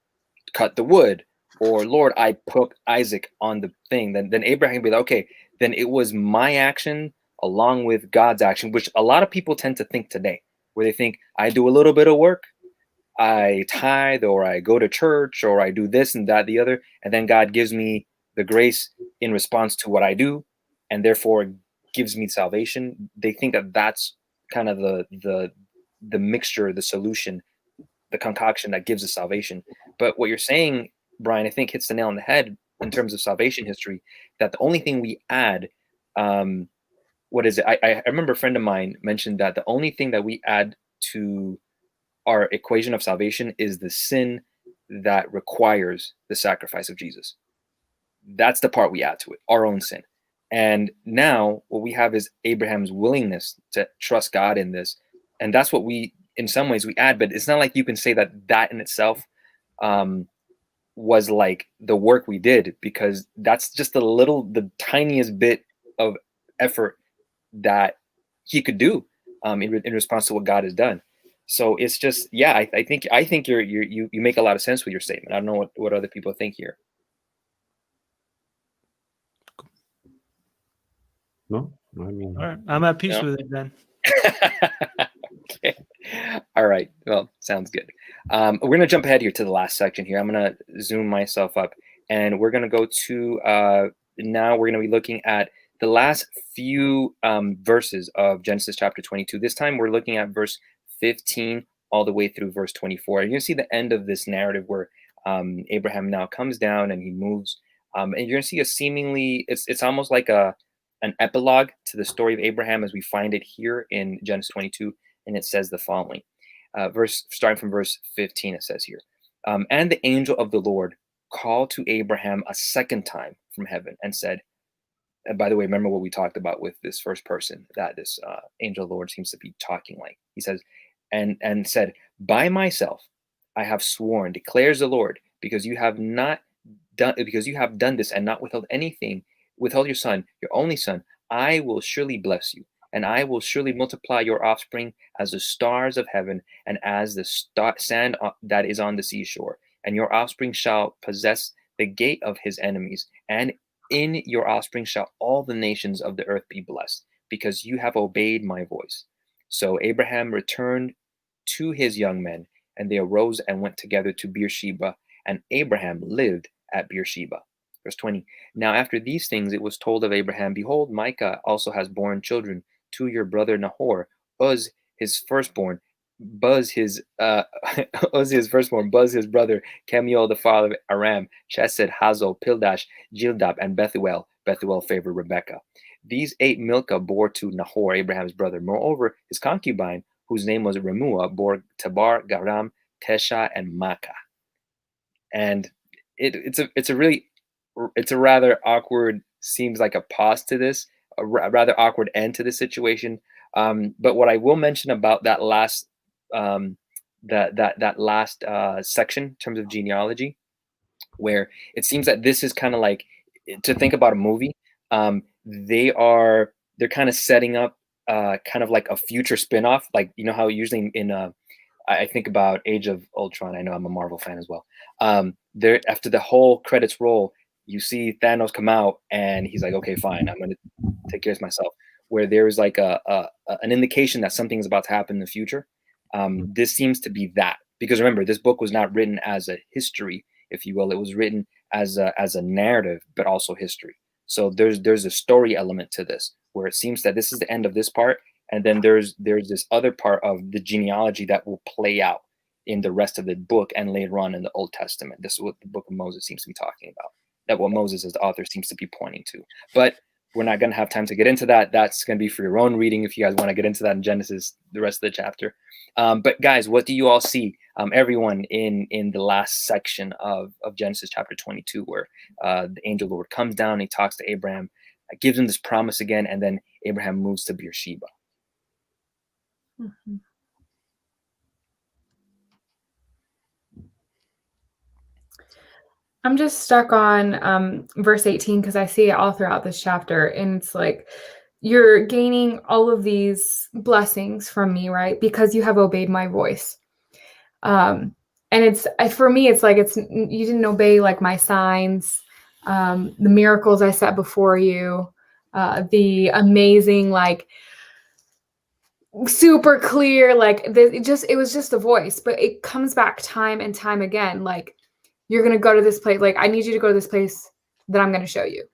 cut the wood, or Lord, I put Isaac on the thing, then Abraham would be like, okay, then it was my action along with God's action, which a lot of people tend to think today, where they think I do a little bit of work, I tithe, or I go to church, or I do this and that, the other, and then God gives me the grace in response to what I do, and therefore gives me salvation. They think that that's kind of the mixture, the solution, the concoction that gives us salvation. But what you're saying, Brian, I think hits the nail on the head in terms of salvation history, that the only thing we add, what is it? I remember a friend of mine mentioned that the only thing that we add to our equation of salvation is the sin that requires the sacrifice of Jesus. That's the part we add to it, our own sin. And now what we have is Abraham's willingness to trust God in this. And that's what we, in some ways, we add, but it's not like you can say that in itself was like the work we did, because that's just the tiniest bit of effort that he could do in response to what God has done. So it's just, yeah, I think you make a lot of sense with your statement. I don't know what other people think here. No, I mean, all right, I'm at peace with it then. Okay. All right. Well, sounds good. We're going to jump ahead here to the last section here. I'm going to zoom myself up, and we're going to go to now we're going to be looking at the last few verses of Genesis chapter 22. This time we're looking at verse 15 all the way through verse 24. You're going to see the end of this narrative where Abraham now comes down and he moves. And you're going to see a seemingly, it's almost like an epilogue to the story of Abraham as we find it here in Genesis 22. And it says the following, starting from verse 15, it says here, and the angel of the Lord called to Abraham a second time from heaven and said, and by the way, remember what we talked about with this first person, that this angel of the Lord seems to be talking like. He says, and said, by myself, I have sworn, declares the Lord, because you have done this and not withheld anything, withheld your son, your only son, I will surely bless you. And I will surely multiply your offspring as the stars of heaven and as the sand that is on the seashore. And your offspring shall possess the gate of his enemies. And in your offspring shall all the nations of the earth be blessed, because you have obeyed my voice. So Abraham returned to his young men, and they arose and went together to Beersheba. And Abraham lived at Beersheba. Verse 20. Now after these things it was told of Abraham, behold, Micah also has borne children to your brother Nahor. Uz his firstborn, Buz his brother, Kemuel the father of Aram, Chesed, Hazo, Pildash, Jildab, and Bethuel. Bethuel favored Rebekah. These 8 Milcah bore to Nahor, Abraham's brother. Moreover, his concubine, whose name was Remuah, bore Tabar, Garam, Tesha, and Makkah. And it's a rather awkward, seems like a pause to this, a rather awkward end to the situation. But what I will mention about that last section in terms of genealogy, where it seems that this is kind of like, to think about a movie, they're kind of setting up kind of like a future spinoff, like, you know how usually in I think about Age of Ultron. I know I'm a Marvel fan as well. There, after the whole credits roll, you see Thanos come out and he's like, okay, fine, I'm going to take care of myself. where there is like an indication that something is about to happen in the future. This seems to be that, because remember, this book was not written as a history, if you will. It was written as a narrative, but also history. So there's a story element to this, where it seems that this is the end of this part, and then there's this other part of the genealogy that will play out in the rest of the book and later on in the Old Testament. This is what the book of Moses seems to be talking about. That what Moses as the author seems to be pointing to. But we're not going to have time to get into that. That's going to be for your own reading if you guys want to get into that in Genesis, the rest of the chapter. But guys, what do you all see? Everyone in the last section of Genesis chapter 22, where the angel Lord comes down, he talks to Abraham, gives him this promise again, and then Abraham moves to Beersheba. Mm-hmm. I'm just stuck on verse 18 because I see it all throughout this chapter. And it's like, you're gaining all of these blessings from me, right? Because you have obeyed my voice. And it's, for me, it's like, you didn't obey like my signs, the miracles I set before you, the amazing, like super clear, like it was just a voice, but it comes back time and time again. Like, you're going to go to this place. Like, I need you to go to this place that I'm going to show you.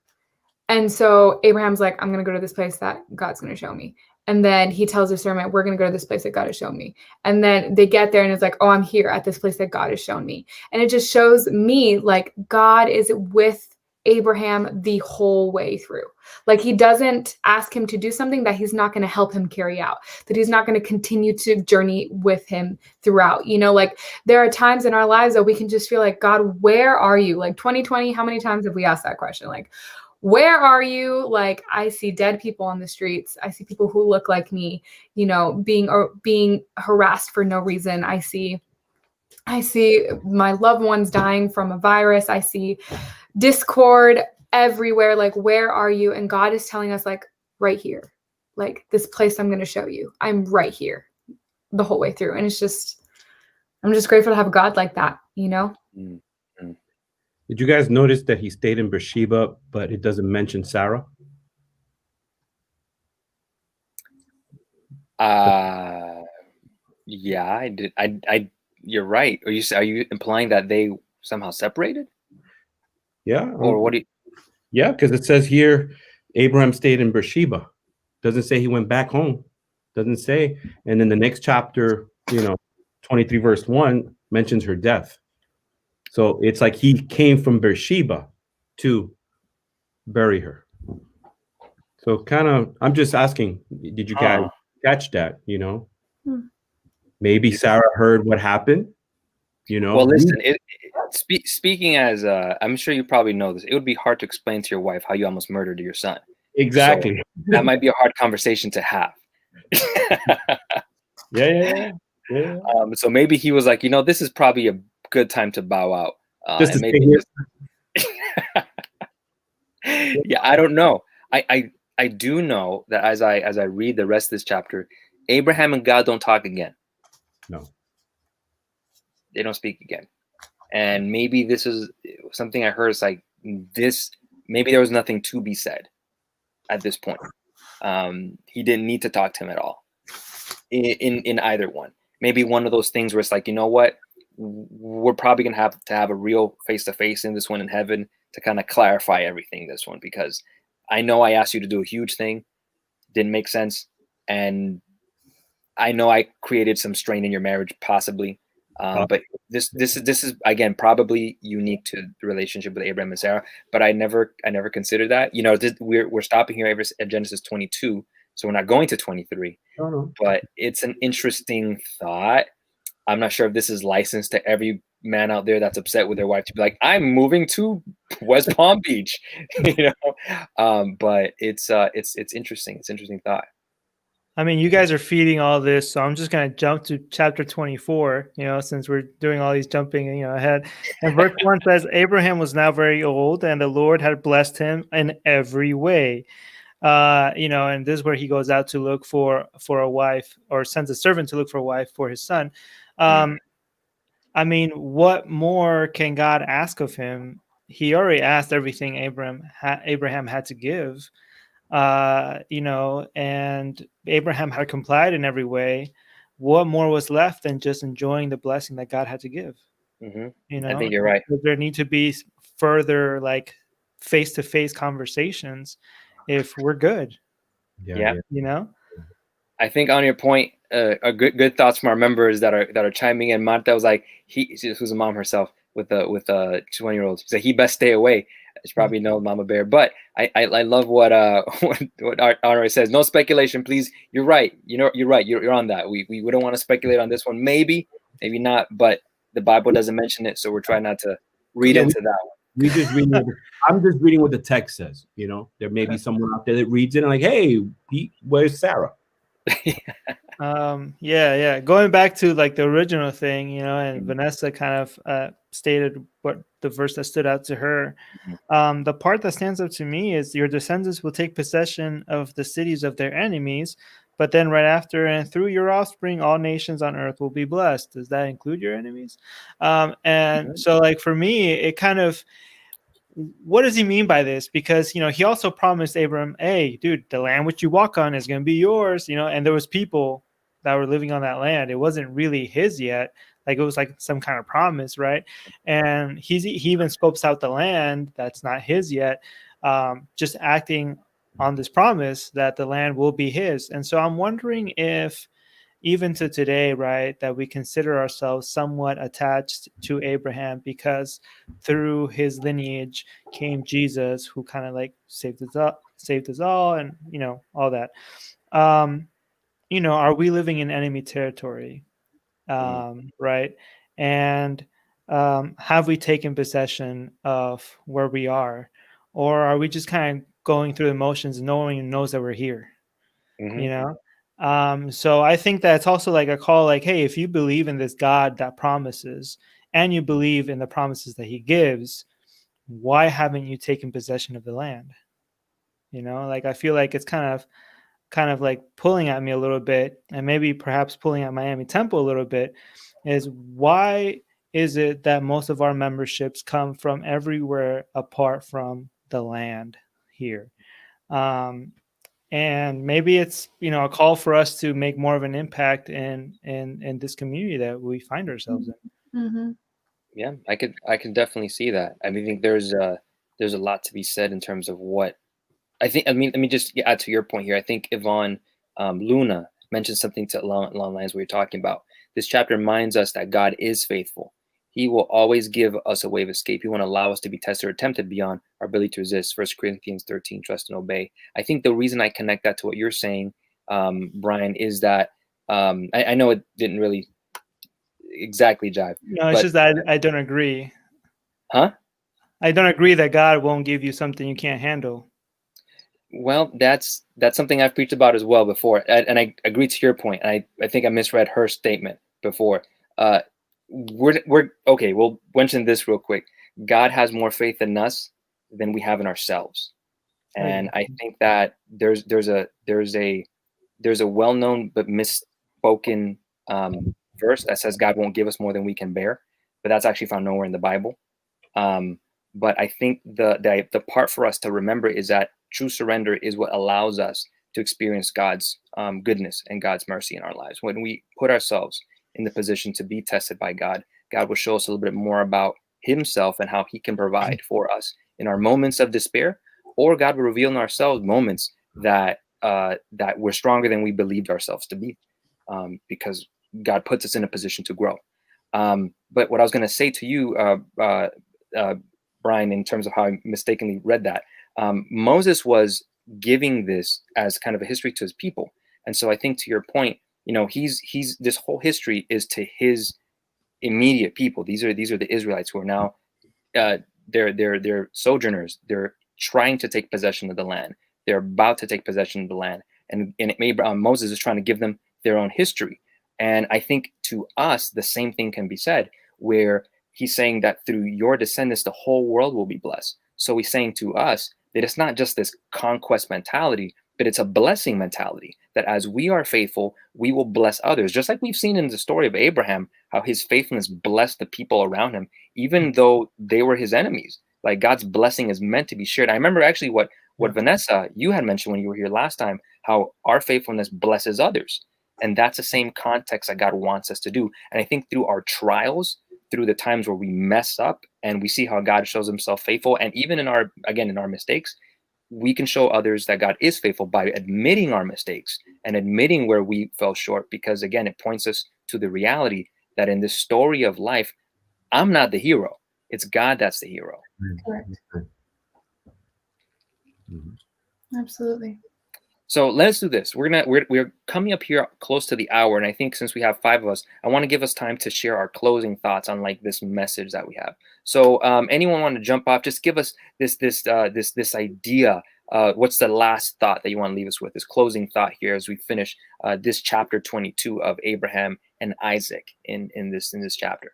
And so Abraham's like, I'm going to go to this place that God's going to show me. And then he tells his servant, we're going to go to this place that God has shown me. And then they get there and it's like, oh, I'm here at this place that God has shown me. And it just shows me like God is with Abraham the whole way through. Like, he doesn't ask him to do something that he's not going to help him carry out, that he's not going to continue to journey with him throughout. You know, like, there are times in our lives that we can just feel like, God, where are you? Like 2020, how many times have we asked that question? Like, where are you? Like, I see dead people on the streets. I see people who look like me, you know, being harassed for no reason. I see my loved ones dying from a virus. I see discord everywhere. Like, where are you? And God is telling us, like, right here, like this place I'm going to show you. I'm right here the whole way through. And it's just, I'm just grateful to have a God like that, you know? Mm-hmm. Did you guys notice that he stayed in Beersheba, but it doesn't mention Sarah? Yeah, I did. You're right. Are you implying that they somehow separated? Yeah. Or what do you? Yeah, because it says here, Abraham stayed in Beersheba. Doesn't say he went back home. Doesn't say. And then the next chapter, 23 verse 1 mentions her death. So it's like he came from Beersheba to bury her. So kind of, I'm just asking, did you guys catch that? Maybe Sarah heard what happened. Well, listen, speaking as I'm sure you probably know this, it would be hard to explain to your wife how you almost murdered your son. Exactly. So that might be a hard conversation to have. Yeah. So maybe he was like, this is probably a good time to bow out. Just and maybe yeah, I don't know. I do know that as I read the rest of this chapter, Abraham and God don't talk again. No. They don't speak again. And maybe this is something I heard. It's like this, maybe there was nothing to be said at this point. He didn't need to talk to him at all in either one. Maybe one of those things where it's like, you know what? We're probably going to have a real face-to-face in this one in heaven to kind of clarify everything this one, because I know I asked you to do a huge thing. Didn't make sense. And I know I created some strain in your marriage, possibly. But this is again probably unique to the relationship with Abraham and Sarah. But I never considered that. We're stopping here at Genesis 22, so we're not going to 23. But it's an interesting thought. I'm not sure if this is licensed to every man out there that's upset with their wife to be like, I'm moving to West Palm Beach, But it's interesting. It's an interesting thought. I mean, you guys are feeding all this, so I'm just going to jump to chapter 24, since we're doing all these jumping, ahead. And verse 1 says, Abraham was now very old, and the Lord had blessed him in every way. And this is where he goes out to look for a wife, or sends a servant to look for a wife for his son. I mean, what more can God ask of him? He already asked everything Abraham had to give. and Abraham had complied in every way, what more was left than just enjoying the blessing that God had to give? I think you're right. There need to be further like face-to-face conversations if we're good. Yeah. I think on your point, a good thoughts from our members that are chiming in. Marta was like, who's a mom herself with a 20-year-old. She said he best stay away. It's probably no mama bear, but I love what Honore says. No speculation, please. You're right. You're right. You're on that. We don't want to speculate on this one. Maybe not. But the Bible doesn't mention it, so we're trying not to read into that one. We just reading. I'm just reading what the text says. There may be someone out there that reads it and like, hey, Pete, where's Sarah? Going back to like the original thing, and Vanessa kind of stated what the verse that stood out to her. The part that stands out to me is your descendants will take possession of the cities of their enemies, but then right after, and through your offspring, all nations on earth will be blessed. Does that include your enemies? So like for me, it kind of, what does he mean by this? Because, he also promised Abram, hey, dude, the land which you walk on is going to be yours, and there was people that were living on that land. It wasn't really his yet. Like it was like some kind of promise, right? And he even scopes out the land that's not his yet, just acting on this promise that the land will be his. And so I'm wondering if even to today, right, that we consider ourselves somewhat attached to Abraham because through his lineage came Jesus, who kind of like saved us all, and all that. Are we living in enemy territory, right? And have we taken possession of where we are, or are we just kind of going through the motions and no one even knows that we're here? So I think that's also like a call, like, hey, if you believe in this God that promises and you believe in the promises that he gives, why haven't you taken possession of the land? Like I feel like it's kind of like pulling at me a little bit, and maybe perhaps pulling at Miami Temple a little bit, is why is it that most of our memberships come from everywhere apart from the land here? And maybe it's a call for us to make more of an impact in this community that we find ourselves in. Yeah, I can definitely see that. I think there's a lot to be said in terms of what I think. Let me just add to your point here. I think Yvonne Luna mentioned something along lines we were talking about. This chapter reminds us that God is faithful. He will always give us a way of escape. He won't allow us to be tested or tempted beyond our ability to resist. 1 Corinthians 13, trust and obey. I think the reason I connect that to what you're saying, Brian, is that I know it didn't really exactly jive. No, it's just that I don't agree. Huh? I don't agree that God won't give you something you can't handle. Well, that's something I've preached about as well before, and I agree to your point. And I think I misread her statement before. We're okay. We'll mention this real quick. God has more faith in us than we have in ourselves, and I think that there's a well-known but misspoken verse that says God won't give us more than we can bear, but that's actually found nowhere in the Bible. But I think the part for us to remember is that true surrender is what allows us to experience God's goodness and God's mercy in our lives. When we put ourselves in the position to be tested by God, God will show us a little bit more about himself and how he can provide for us in our moments of despair, or God will reveal in ourselves moments that we're stronger than we believed ourselves to be, because God puts us in a position to grow. But what I was going to say to you, Brian, in terms of how I mistakenly read that, Moses was giving this as kind of a history to his people. And so I think to your point, he's this whole history is to his immediate people. These are the Israelites who are now they're sojourners. They're trying to take possession of the land. They're about to take possession of the land. And Moses is trying to give them their own history. And I think to us, the same thing can be said, where he's saying that through your descendants, the whole world will be blessed. So he's saying to us that it's not just this conquest mentality, but it's a blessing mentality, that as we are faithful, we will bless others. Just like we've seen in the story of Abraham, how his faithfulness blessed the people around him, even though they were his enemies. Like God's blessing is meant to be shared. I remember actually what what Vanessa, you had mentioned when you were here last time, how our faithfulness blesses others. And that's the same context that God wants us to do. And I think through our trials, through the times where we mess up and we see how God shows himself faithful, and even in our mistakes, we can show others that God is faithful by admitting our mistakes and admitting where we fell short, because again, it points us to the reality that in this story of life, I'm not the hero. It's God that's the hero. Correct. Mm-hmm. Absolutely. So let's do this. We're coming up here close to the hour, and I think since we have 5 of us, I want to give us time to share our closing thoughts on like this message that we have. So anyone want to jump off? Just give us this idea. What's the last thought that you want to leave us with? This closing thought here as we finish this chapter 22 of Abraham and Isaac in this chapter.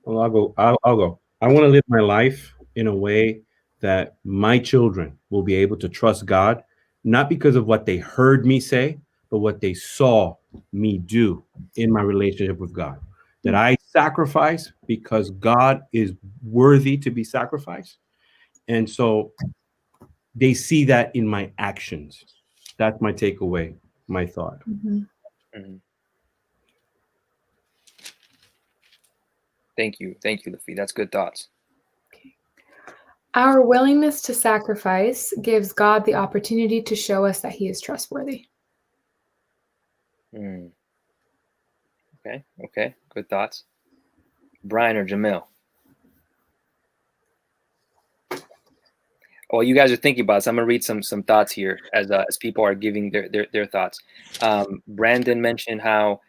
Well, I'll go. I want to live my life in a way that my children will be able to trust God, not because of what they heard me say, but what they saw me do in my relationship with God. That I sacrifice because God is worthy to be sacrificed. And so they see that in my actions. That's my takeaway, my thought. Mm-hmm. Mm-hmm. Thank you, Lafi. That's good thoughts. Our willingness to sacrifice gives God the opportunity to show us that he is trustworthy. Okay. Good thoughts. Brian or Jamil? Well, you guys are thinking about it, so I'm gonna read some thoughts here as people are giving their thoughts. Brandon mentioned how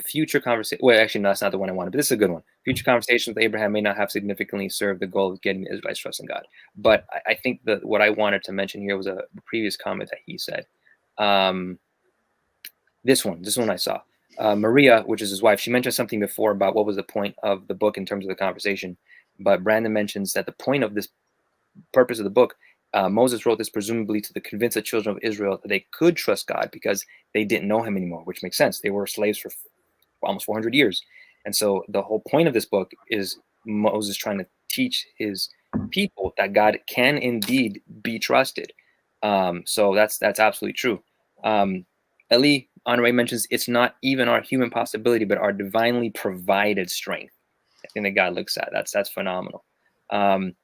future conversation. Well, actually, no, that's not the one I wanted, but this is a good one. Future conversations with Abraham may not have significantly served the goal of getting the Israelites trusting God. But I think that what I wanted to mention here was a previous comment that he said. This one I saw. Maria, which is his wife, she mentioned something before about what was the point of the book in terms of the conversation. But Brandon mentions that the point of this purpose of the book, Moses wrote this presumably to convince the children of Israel that they could trust God because they didn't know him anymore, which makes sense. They were slaves for almost 400 years. And so the whole point of this book is Moses trying to teach his people that God can indeed be trusted. So that's absolutely true. Eli Honore mentions it's not even our human possibility, but our divinely provided strength. I think that God looks at. That's phenomenal. And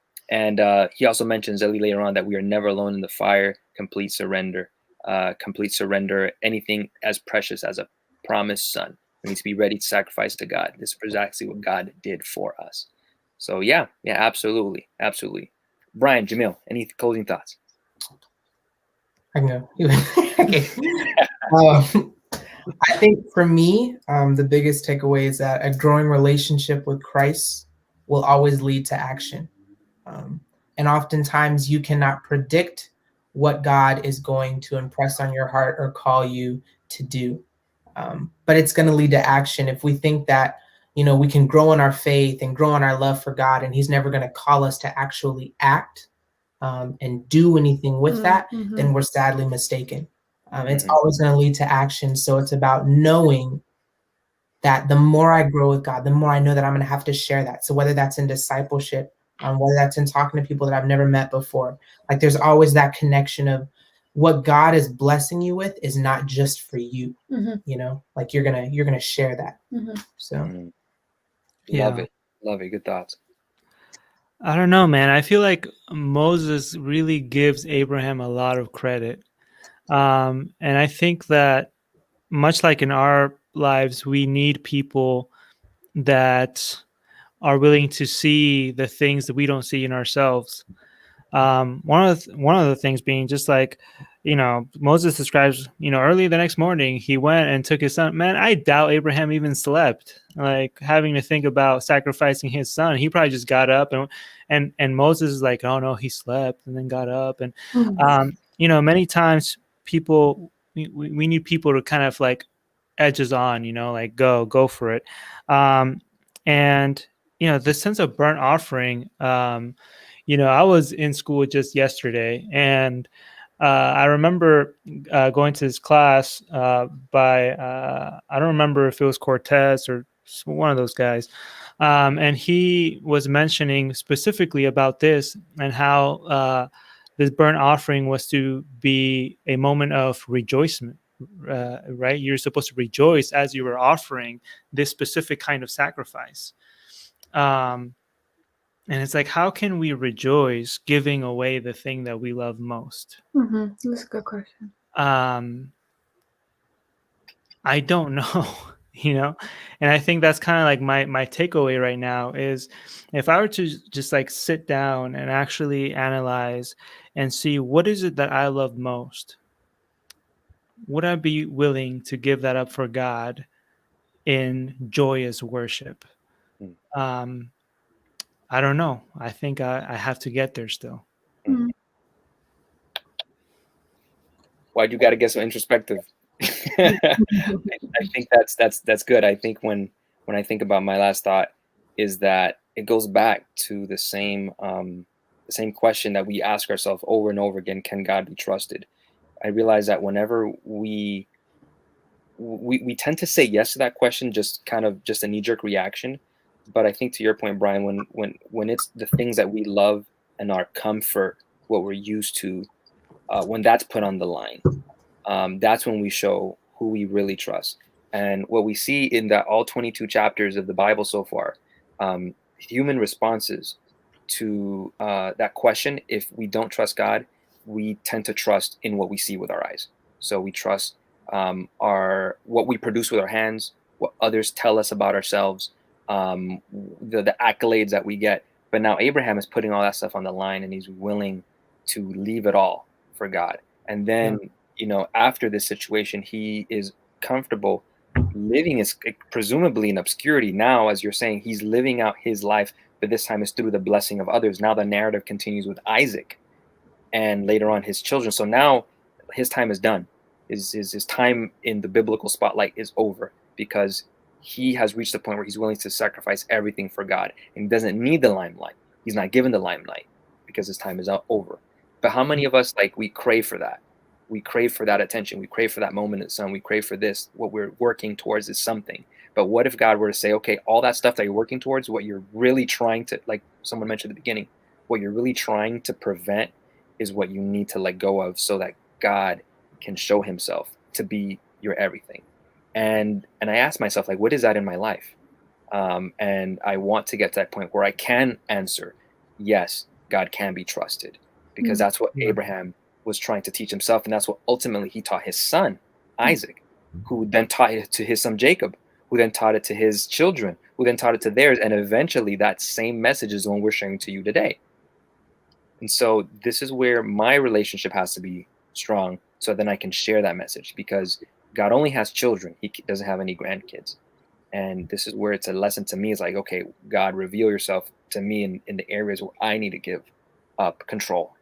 he also mentions Eli later on that we are never alone in the fire, complete surrender, anything as precious as a promised son. We need to be ready to sacrifice to God. This is exactly what God did for us. So yeah, absolutely. Brian, Jamil, any closing thoughts? I can go. Okay. I think for me, the biggest takeaway is that a growing relationship with Christ will always lead to action. And oftentimes you cannot predict what God is going to impress on your heart or call you to do. But it's going to lead to action. If we think that, we can grow in our faith and grow in our love for God, and he's never going to call us to actually act and do anything with that, then we're sadly mistaken. It's always going to lead to action. So it's about knowing that the more I grow with God, the more I know that I'm going to have to share that. So whether that's in discipleship, whether that's in talking to people that I've never met before, like there's always that connection of what God is blessing you with is not just for you, like you're gonna share that. So Love it. Good thoughts. I don't know, man. I feel like Moses really gives Abraham a lot of credit. And I think that much like in our lives, we need people that are willing to see the things that we don't see in ourselves. One of the things being just like, Moses describes, early the next morning, he went and took his son. Man, I doubt Abraham even slept, like having to think about sacrificing his son. He probably just got up and Moses is like, oh no, he slept and then got up. And, many times people, we need people to kind of like edges on, like go for it. And, the sense of burnt offering, I was in school just yesterday, and I remember going to this class by, I don't remember if it was Cortez or one of those guys. And he was mentioning specifically about this and how this burnt offering was to be a moment of rejoicing, right? You're supposed to rejoice as you were offering this specific kind of sacrifice. And it's like, how can we rejoice giving away the thing that we love most? That's a good question. I don't know, and I think that's kind of like my takeaway right now is, if I were to just like sit down and actually analyze and see what is it that I love most, would I be willing to give that up for God in joyous worship? Mm. I don't know. I think I have to get there still. Why'd you got to get so introspective? I think that's good. I think when I think about my last thought is that it goes back to the same question that we ask ourselves over and over again: can God be trusted? I realize that whenever we tend to say yes to that question, just kind of just a knee-jerk reaction. But I think, to your point, Brian, when it's the things that we love and our comfort, what we're used to, when that's put on the line, that's when we show who we really trust. And what we see in that all 22 chapters of the Bible so far, human responses to that question: if we don't trust God, we tend to trust in what we see with our eyes. So we trust what we produce with our hands, what others tell us about ourselves, the accolades that we get. But now Abraham is putting all that stuff on the line, and he's willing to leave it all for God. And then, after this situation, he is comfortable living presumably in obscurity. Now, as you're saying, he's living out his life, but this time it's through the blessing of others. Now the narrative continues with Isaac, and later on his children. So now his time is done. His time in the biblical spotlight is over, because he has reached the point where he's willing to sacrifice everything for God, and he doesn't need the limelight. He's not given the limelight because his time is over. But how many of us, we crave for that? We crave for that attention. We crave for that moment in the sun. We crave for this. What we're working towards is something. But what if God were to say, okay, all that stuff that you're working towards, what you're really trying to, like someone mentioned at the beginning, what you're really trying to prevent is what you need to let go of, so that God can show himself to be your everything. And I asked myself, what is that in my life? And I want to get to that point where I can answer, yes, God can be trusted, because that's what Abraham was trying to teach himself. And that's what ultimately he taught his son, Isaac, who then taught it to his son, Jacob, who then taught it to his children, who then taught it to theirs. And eventually that same message is the one we're sharing to you today. And so this is where my relationship has to be strong, so then I can share that message, because God only has children. He doesn't have any grandkids. And this is where it's a lesson to me. It's like, okay, God, reveal yourself to me in the areas where I need to give up control,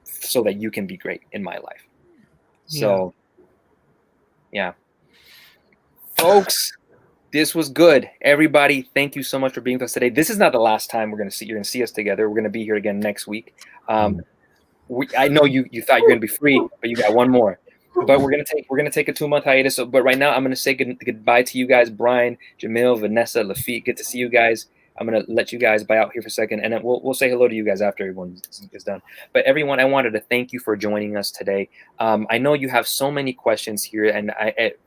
so that you can be great in my life. So, yeah. Folks, this was good. Everybody, thank you so much for being with us today. This is not the last time you're going to see us together. We're going to be here again next week. I know you thought you're going to be free, but you got one more. But we're gonna take a 2-month hiatus. So, but right now I'm gonna say goodbye to you guys, Brian, Jamil, Vanessa, Lafitte. Good to see you guys. I'm gonna let you guys buy out here for a second, and then we'll say hello to you guys after everyone is done. But everyone, I wanted to thank you for joining us today. I know you have so many questions here, and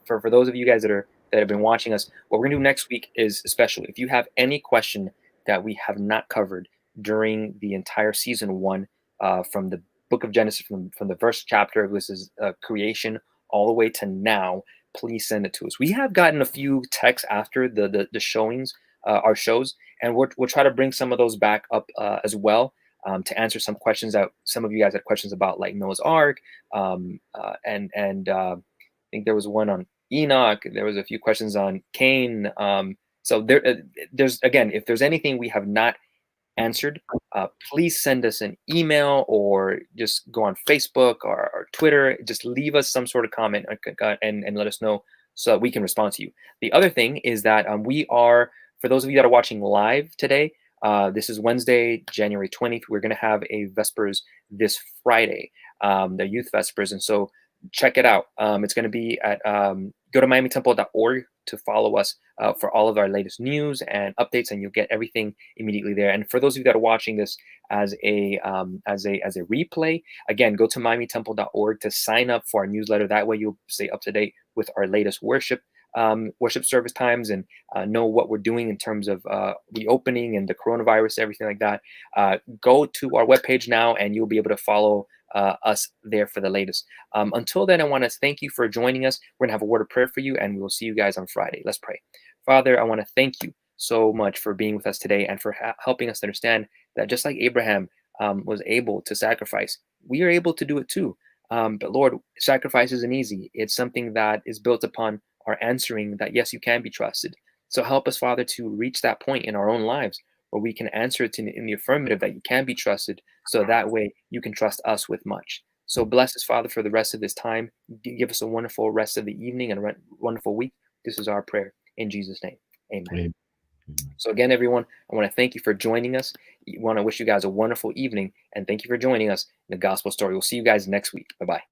for those of you guys that have been watching us, what we're gonna do next week is special. If you have any question that we have not covered during the entire season 1, from the book of Genesis, from the first chapter, this is creation, all the way to now, please send it to us. We have gotten a few texts after the showings, our shows, and we'll try to bring some of those back up as well, to answer some questions that some of you guys had questions about, like Noah's Ark, and I think there was one on Enoch. There was a few questions on Cain. So there's, again, if there's anything we have not answered, please send us an email, or just go on Facebook or Twitter. Just leave us some sort of comment and let us know, so that we can respond to you. The other thing is that we are, for those of you that are watching live today, this is Wednesday, January 20th. We're going to have a Vespers this Friday, the Youth Vespers. And so check it out. It's going to be at go to miamitemple.org to follow us for all of our latest news and updates, and you'll get everything immediately there. And for those of you that are watching this as a replay, again, go to miamitemple.org to sign up for our newsletter. That way you'll stay up to date with our latest worship service times, and know what we're doing in terms of reopening and the coronavirus, everything like that. Go to our webpage now, and you'll be able to follow us there for the latest. Until then, I want to thank you for joining us. We're gonna have a word of prayer for you, and we will see you guys on Friday. Let's pray. Father, I want to thank you so much for being with us today, and for helping us understand that just like Abraham was able to sacrifice, we are able to do it too. But Lord, sacrifice isn't easy. It's something that is built upon our answering that, yes, you can be trusted. So help us, Father, to reach that point in our own lives where we can answer it in the affirmative, that you can be trusted, so that way you can trust us with much. So bless us, Father, for the rest of this time. Give us a wonderful rest of the evening and a wonderful week. This is our prayer in Jesus' name. Amen. Amen. So again, everyone, I want to thank you for joining us. I want to wish you guys a wonderful evening, and thank you for joining us in the gospel story. We'll see you guys next week. Bye-bye.